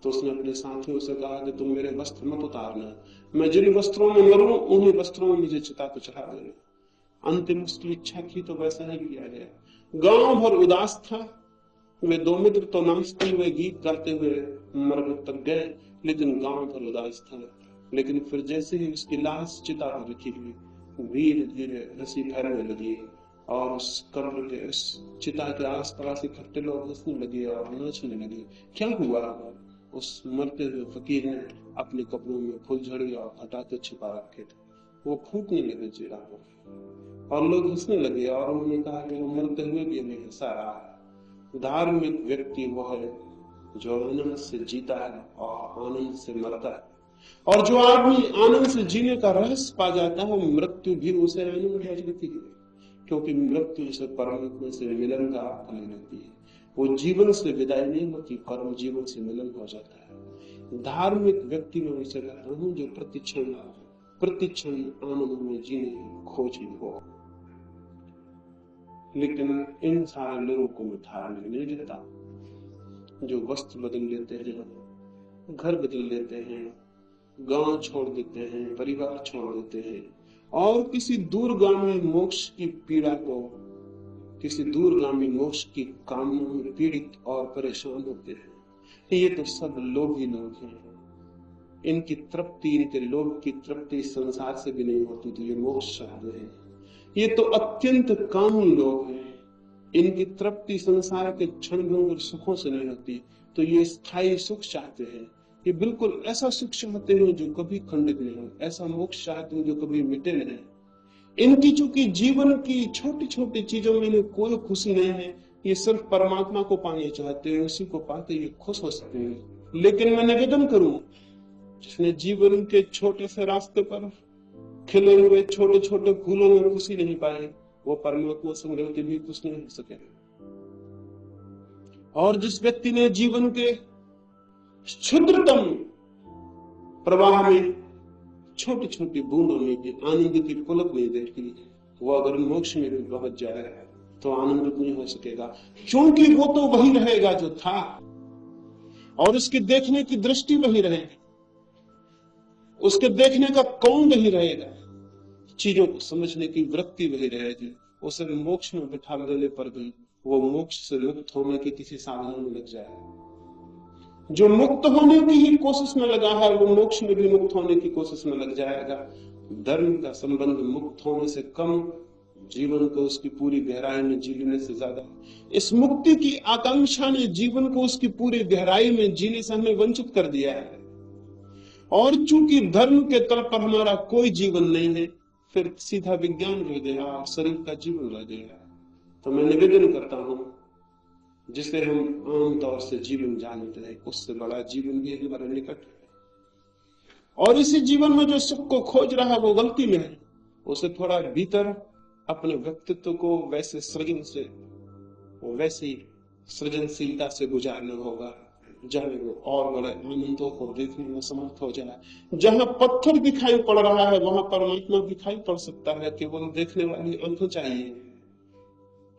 तो उसने अपने साथियों से कहा कि तुम मेरे वस्त्र मत उतारना, मैं जिन वस्त्रों में मरूं उन्हीं वस्त्रों में मुझे चिता पर चढ़ा देना। अंतिम उसकी इच्छा थी तो वैसा ही किया गया। गांव भर उदास था। वे दो मित्र तो नाचते हुए गीत गाते हुए मरघट तक गए, लेकिन गांव भर उदास था। लेकिन फिर जैसे ही उसकी लाश चिता पर रखी हुई, धीरे धीरे रस्सी फैलने लगी और उस कब्र के उस चिता के आसपास इकट्ठे लोग हंसने लगे और नाचने लगे। क्या हुआ? उस मरते हुए फकीर ने अपने कपड़ों में फुलझड़ी और पटाखे छिपा रखे थे, वो फूटने लगे चिराग और लोग हंसने लगे। और उन्होंने कहा कि वो मरते हुए भी हमें हंसा रहा है। धार्मिक व्यक्ति वो है जो आनंद से जीता है और आनंद से मरता है। और जो आदमी आनंद से जीने का रहस्य पा जाता है, मृत्यु भी उसे आनंद हो जाती है, क्योंकि मृत्यु उसे परमात्मा से मिलन का अर्थ ले लेती है। वो जीवन से विदाई नहीं होती, परम जीवन से मिलन हो जाता है। धार्मिक व्यक्ति में उसे कहता हूं जो प्रतिक्षण आनंद में जीने की खोज में हो। लेकिन इन सारे लोगों को मैं धार्मिक नहीं देता, जो वस्त्र बदल लेते हैं, घर बदल लेते हैं, गांव छोड़ देते हैं, परिवार छोड़ देते हैं और किसी दूरगामी मोक्ष की पीड़ा को, किसी दूरगामी मोक्ष की कामना में पीड़ित और परेशान होते हैं। ये तो सब लोभी लोग हैं। इनकी तृप्ति, इनके लोभ की तृप्ति संसार से भी नहीं होती, तो ये मोक्ष चाहते हैं। ये तो अत्यंत कामी लोग हैं। इनकी तृप्ति संसार के क्षणभंगुर सुखों से नहीं होती, तो ये स्थायी सुख चाहते हैं। ये बिल्कुल ऐसा सुख चाहते हैं जो कभी खंडित नहीं हो, ऐसा मोक्ष चाहते हैं जो कभी मिटे नहीं। इनकी चूंकि जीवन की छोटी छोटी चीजों में इन्हें कोई खुशी नहीं है, ये सिर्फ परमात्मा को पाना चाहते हैं, उसी को पाते ये खुश हो सकते हैं। लेकिन मैं निवेदन करूं, जिसने जीवन के छोटे से रास्ते पर खिले हुए छोटे छोटे फूलों में खुशी नहीं पाई, वो परमात्मा से मिलकर भी खुश नहीं हो सके। और जिस व्यक्ति ने जीवन के क्षुद्रतम प्रवाह में छोटी छोटी बूंदों में भी आनंद की पुलक नहीं देखी, वो अगर मोक्ष में भी पहुंच जाए तो आनंदित नहीं हो सकेगा, क्योंकि वो तो वही रहेगा जो था और उसके देखने की दृष्टि वही रहेगी, उसके देखने का कौन वही रहेगा, चीजों को समझने की वृत्ति वही रहेगी। उसे मोक्ष में बिठा देने पर भी वो मोक्ष से मुक्त होने की किसी साधन में लग जाएगा। जो मुक्त होने की ही कोशिश में लगा है, वो मोक्ष में भी मुक्त होने की कोशिश में लग जाएगा। धर्म का संबंध मुक्त होने से कम, जीवन को उसकी पूरी गहराई में जीने से ज्यादा। इस मुक्ति की आकांक्षा ने जीवन को उसकी पूरी गहराई में जीने से हमें वंचित कर दिया है। और चूंकि धर्म के तल पर हमारा कोई जीवन नहीं है, फिर सीधा विज्ञान रह गया, शरीर का जीवन रह गया। तो मैं निवेदन करता हूं, जिसे हम आमतौर से जीवन जानते हैं, उससे बड़ा जीवन भी हमारे निकट है। और इसी जीवन में जो सुख को खोज रहा है वो गलती में है। उसे थोड़ा भीतर अपने व्यक्तित्व को वैसे वैसी सृजनशीलता से गुजारना होगा जहां वो और बड़े आनंदों को देखने में समर्थ हो जाए। जहां पत्थर दिखाई पड़ रहा है वहां परमात्मा दिखाई पड़ सकता है, केवल देखने वाली आंखें चाहिए।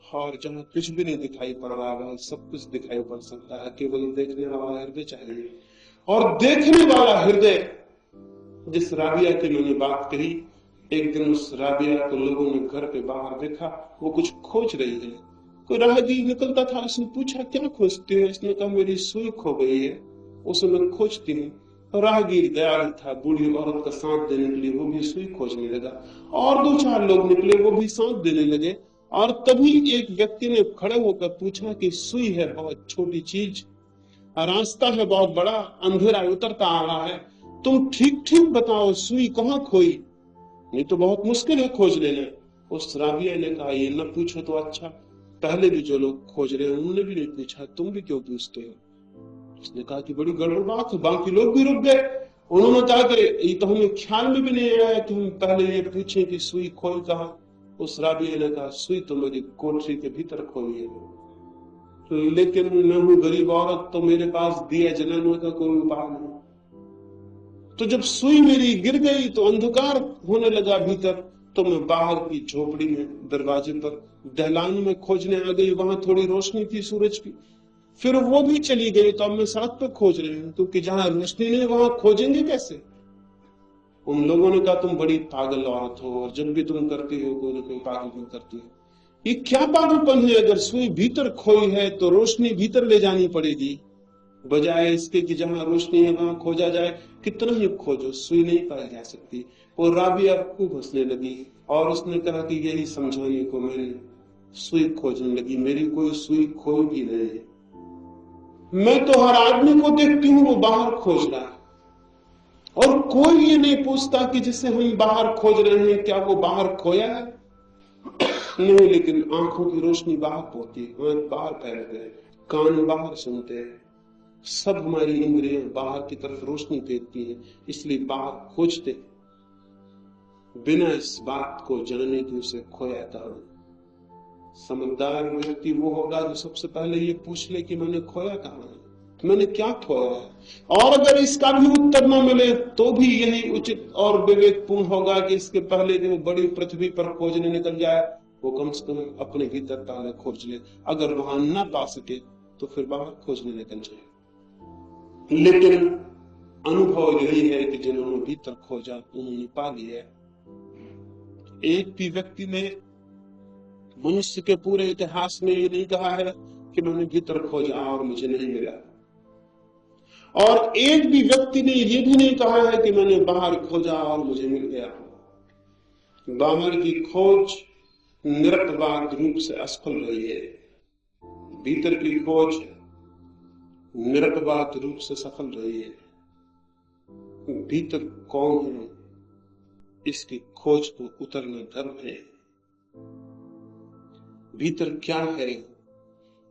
और जहां कुछ भी नहीं दिखाई पड़ रहा है, सब कुछ दिखाई पड़ सकता है, केवल देखने वाला हृदय चाहिए। और देखने वाला हृदय, जिस राबिया की मैंने बात कही, एक दिन उस राबिया को लोगों ने घर के बाहर देखा, वो कुछ खोज रही है। कोई राहगीर निकलता था, उसने पूछा क्या खोजती है? इसने कहा मेरी सुई खो गई है, उसे मैं खोजती हूँ। राहगीर दयालु था, बूढ़ी औरत का साथ देने के लिए वो भी सुई खोजने लगा। और दो चार लोग निकले, वो भी साथ देने लगे। और तभी एक व्यक्ति ने खड़े होकर पूछा कि सुई है बहुत छोटी चीज, रास्ता है बहुत बड़ा, अंधेरा उतरता आ रहा है, तुम ठीक ठीक बताओ सुई कहाँ खोई, नहीं तो बहुत मुश्किल है खोज लेना। उस राबिया ने कहा ये न पूछो तो अच्छा, पहले भी जो लोग खोज रहे हैं उन्होंने भी नहीं पूछा, तुम भी क्यों पूछते हो? उसने कहा कि बड़ी गड़बड़ बात है। बाकी लोग भी रुक गए। उन्होंने कहा कि ये तो हमें ख्याल में भी नहीं आया कि हम पहले ये पूछे कि सुई खोई कहाँ। उस राबिया ने कहा सुई तो मेरी कोठरी के भीतर खोई है, लेकिन मैं हूं गरीब औरत, तो मेरे पास दिया जलाने का कोई उपाय नहीं। तो जब सुई मेरी गिर गई तो अंधकार होने लगा भीतर, तो मैं बाहर की झोपड़ी में दरवाजे पर दहलान में खोजने आ गई। वहां थोड़ी रोशनी थी सूरज की, फिर वो भी चली गई तो अब मैं सड़क पे खोज रही हूँ, क्योंकि जहां रोशनी नहीं वहां खोजेंगे कैसे? उन लोगों ने कहा तुम बड़ी पागल औरत हो, और जब भी तुम करती हो कोई ना कोई पागलपन करती हो। ये क्या पागलपन है? अगर सुई भीतर खोई है तो रोशनी भीतर ले जानी पड़ेगी, बजाय इसके कि जहां रोशनी है वहां खोजा जाए। कितना ही खोजो, सुई नहीं पाई जा सकती। और राबिया खूब हंसने लगी और उसने कहा कि यही समझाने को मैं सुई खोजने लगी, मेरी कोई सुई खोई भी नहीं है। मैं तो हर आदमी को देखती हूँ वो बाहर खोज रहा है, और कोई ये नहीं पूछता कि जिसे हम बाहर खोज रहे हैं क्या वो बाहर खोया है? नहीं, लेकिन आंखों की रोशनी बाहर पहुंचती है, बाहर फैल गए, कान बाहर सुनते हैं, सब हमारी इंद्रियां बाहर की तरफ रोशनी फेंकती हैं, इसलिए बाहर खोजते, बिना इस बात को जानने की उसे खोया था। समझदार व्यक्ति वो होगा जो सबसे पहले ये पूछ ले कि मैंने खोया कहां है, मैंने क्या खोया है। और अगर इसका भी उत्तर न मिले तो भी यही उचित और विवेकपूर्ण होगा कि इसके पहले जो बड़ी पृथ्वी पर खोजने निकल जाए वो कम से कम अपने भीतर पहले खोज ले। अगर वहां ना पा सके तो फिर बाहर खोजने निकल जाए। लेकिन अनुभव यही है कि जिन्होंने भीतर खोजा उन्होंने पा लिया। एक भी व्यक्ति ने मनुष्य के पूरे इतिहास में ये नहीं कहा है कि मैंने भीतर खोजा और मुझे नहीं मिला, और एक भी व्यक्ति ने ये भी नहीं कहा है कि मैंने बाहर खोजा और मुझे मिल गया। बाहर की खोज निरपवाद रूप से असफल रही है, भीतर की खोज निरपवाद रूप से सफल रही है। भीतर कौन है इसकी खोज को उतरना धर्म है, भीतर क्या है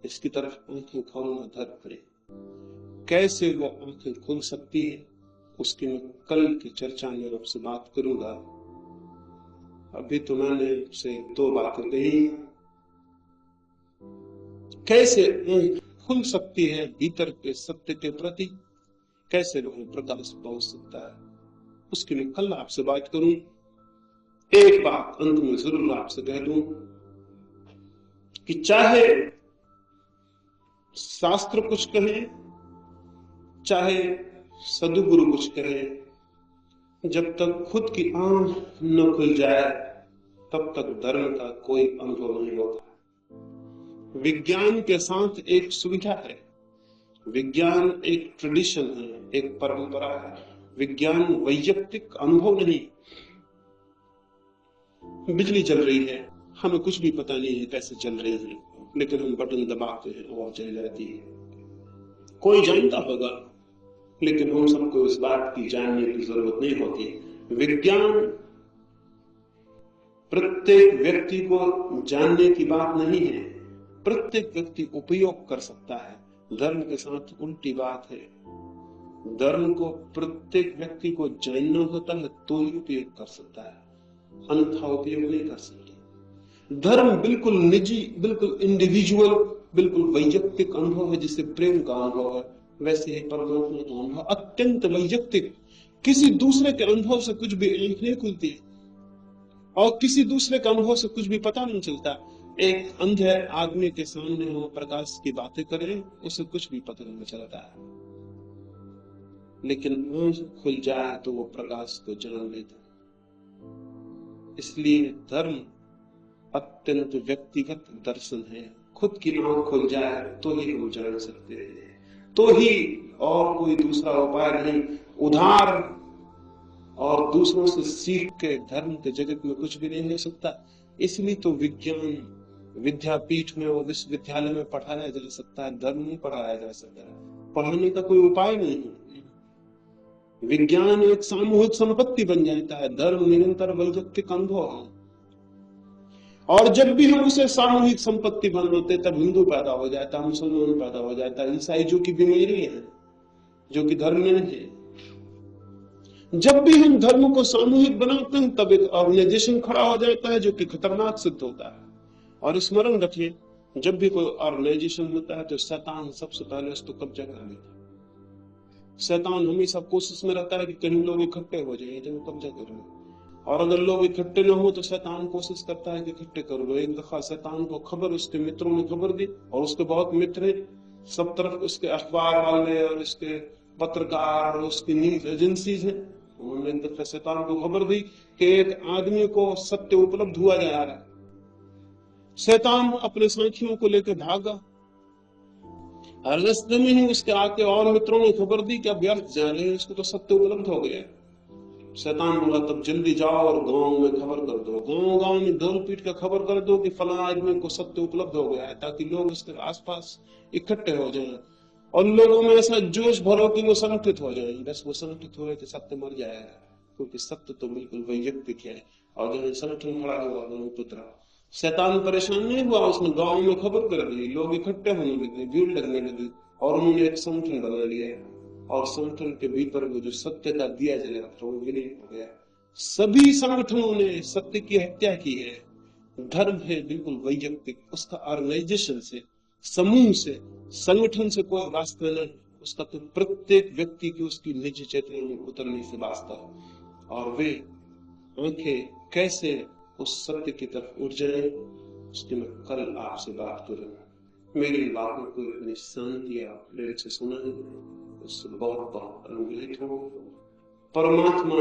इसकी तरफ आंखें खोलना धर्म है। कैसे वो आंखें खुल सकती है उसकी मैं कल की चर्चा में आपसे बात करूंगा। अभी तो मैंने आपसे 2 बातें कही। कैसे खुल सकती है भीतर के सत्य के प्रति, कैसे वह प्रकाश पहुंच सकता है, उसकी मैं कल आपसे बात करूं। एक बात अंत में जरूर आपसे कह दूं कि चाहे शास्त्र कुछ कहे, चाहे सदगुरु कुछ कहे, जब तक खुद की आंख न खुल जाए तब तक धर्म का कोई अनुभव नहीं होता। विज्ञान के साथ एक सुविधा है, विज्ञान एक ट्रेडिशन है, एक परंपरा है। विज्ञान वैयक्तिक अनुभव नहीं। बिजली चल रही है, हमें कुछ भी पता नहीं है कैसे चल रही है, लेकिन हम बटन दबाते हैं और चल जाती है। कोई जानता होगा, लेकिन हम सबको इस बात की जानने की जरूरत नहीं होती। विज्ञान प्रत्येक व्यक्ति को जानने की बात नहीं है, प्रत्येक व्यक्ति उपयोग कर सकता है। धर्म के साथ उल्टी बात है, धर्म को प्रत्येक व्यक्ति को जानना होता है तो ही उपयोग कर सकता है, अन्यथा उपयोग नहीं कर सकता। धर्म बिल्कुल निजी, बिल्कुल इंडिविजुअल, बिल्कुल वैयक्तिक अनुभव है। जिससे प्रेम का अनुभव है वैसे ही परमात्मा का अनुभव अत्यंत वैयक्तिक। किसी दूसरे के अनुभव से कुछ भी आंख नहीं खुलती और किसी दूसरे के अनुभव से कुछ भी पता नहीं चलता। एक अंधे आदमी के सामने हम प्रकाश की बातें करें, उसे कुछ भी पता नहीं चलता है, लेकिन आंख खुल जाए तो वो प्रकाश को जान लेता। इसलिए धर्म अत्यंत व्यक्तिगत दर्शन है। खुद की आंख खुल जाए तो ही हम जान सकते हैं, तो ही, और कोई दूसरा उपाय नहीं। उधार और दूसरों से सीख के धर्म के जगत में कुछ भी नहीं हो सकता। इसलिए तो विज्ञान विद्यापीठ में और विश्वविद्यालय में पढ़ाया जा सकता है, धर्म नहीं पढ़ाया जा सकता है। पढ़ाने का कोई उपाय नहीं है। विज्ञान एक सामूहिक संपत्ति बन जाता है, धर्म निरंतर वैयक्तिक अनुभव है। और जब भी हम उसे सामूहिक संपत्ति बनाते तब हिंदू पैदा हो जाता है, मुसलमान पैदा हो जाता है, ईसाई जो कि बीमारी है, जो कि धर्म में नहीं है। जब भी हम धर्म को सामूहिक बनाते हैं तब एक ऑर्गेनाइजेशन खड़ा हो जाता है जो कि खतरनाक सिद्ध होता है। और स्मरण रखिए, जब भी कोई ऑर्गेनाइजेशन होता है तो शैतान सबसे पहले उसको कब्जा कर लेता है। शैतान हमेशा कोशिश में रहता है कि कहीं लोग इकट्ठे हो जाए जब कब्जा कर लो, और अगर लोग इकट्ठे न हो तो शैतान कोशिश करता है कि इकट्ठे कर लो। एक दफा शैतान को खबर, उसके मित्रों ने खबर दी, और उसके बहुत मित्र हैं, सब तरफ उसके अखबार वाले और इसके पत्रकार और उसकी न्यूज एजेंसीज हैं। उन्होंने एक दफे शैतान को खबर दी कि एक आदमी को सत्य उपलब्ध हुआ जा रहा है। शैतान अपने साथियों को लेकर भागा और रास्ते में ही उसके आके और मित्रों ने खबर दी कि अब व्यर्थ जा रहे हैं, इसको तो सत्य उपलब्ध हो गया। शैतान बोला तब जल्दी जाओ और गांव में खबर कर दो, गांव गांव में ढोल पीट कर खबर कर दो कि फला आदमी को सत्य उपलब्ध हो गया है, ताकि लोग उसके आसपास इकट्ठे हो जाएं और लोगों में ऐसा जोश भरो कि वो संगठित हो जाए। बस वो संगठित हुए तो सत्य मर जाएगा, क्योंकि सत्य तो बिल्कुल वैयक्तिक है। और जब संगठन खड़ा हुआ पुत्र शैतान परेशान नहीं हुआ, उसने गांव में खबर कर दी, लोग इकट्ठे होने लगे, भीड़ लगने लगी और उन्होंने एक संगठन बना लिया और संगठन के भीतर वो जो सत्य का दिया जला था वो विलीन हो गया। सभी संगठनों ने सत्य की हत्या की है। धर्म है बिल्कुल वैयक्तिक, उसका ऑर्गेनाइजेशन से, समूह से, संगठन से कोई वास्ता नहीं। उसका तो प्रत्येक व्यक्ति की उसकी निजी चेतना में उतरने से वास्ता है। और वे आंखें कैसे उस सत्य की तरफ उठ जाए, उसकी मैं कल आपसे बात करूंगा। मेरी बातों को इतनी शांति आप प्रेम से सुना है, उससे बहुत बहुत अनुग्रहित हो। परमात्मा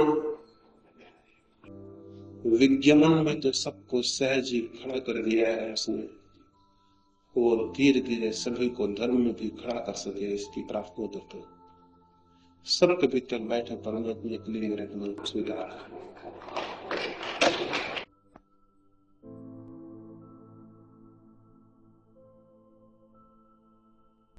विज्ञान में तो सबको सहज ही खड़ा कर दिया है उसने, वो धीरे धीरे सभी को धर्म में भी खड़ा कर सके, इसकी प्रार्थना करते हैं। सबके भीतर बैठे परमात्मा के लिए मेरे स्वीकार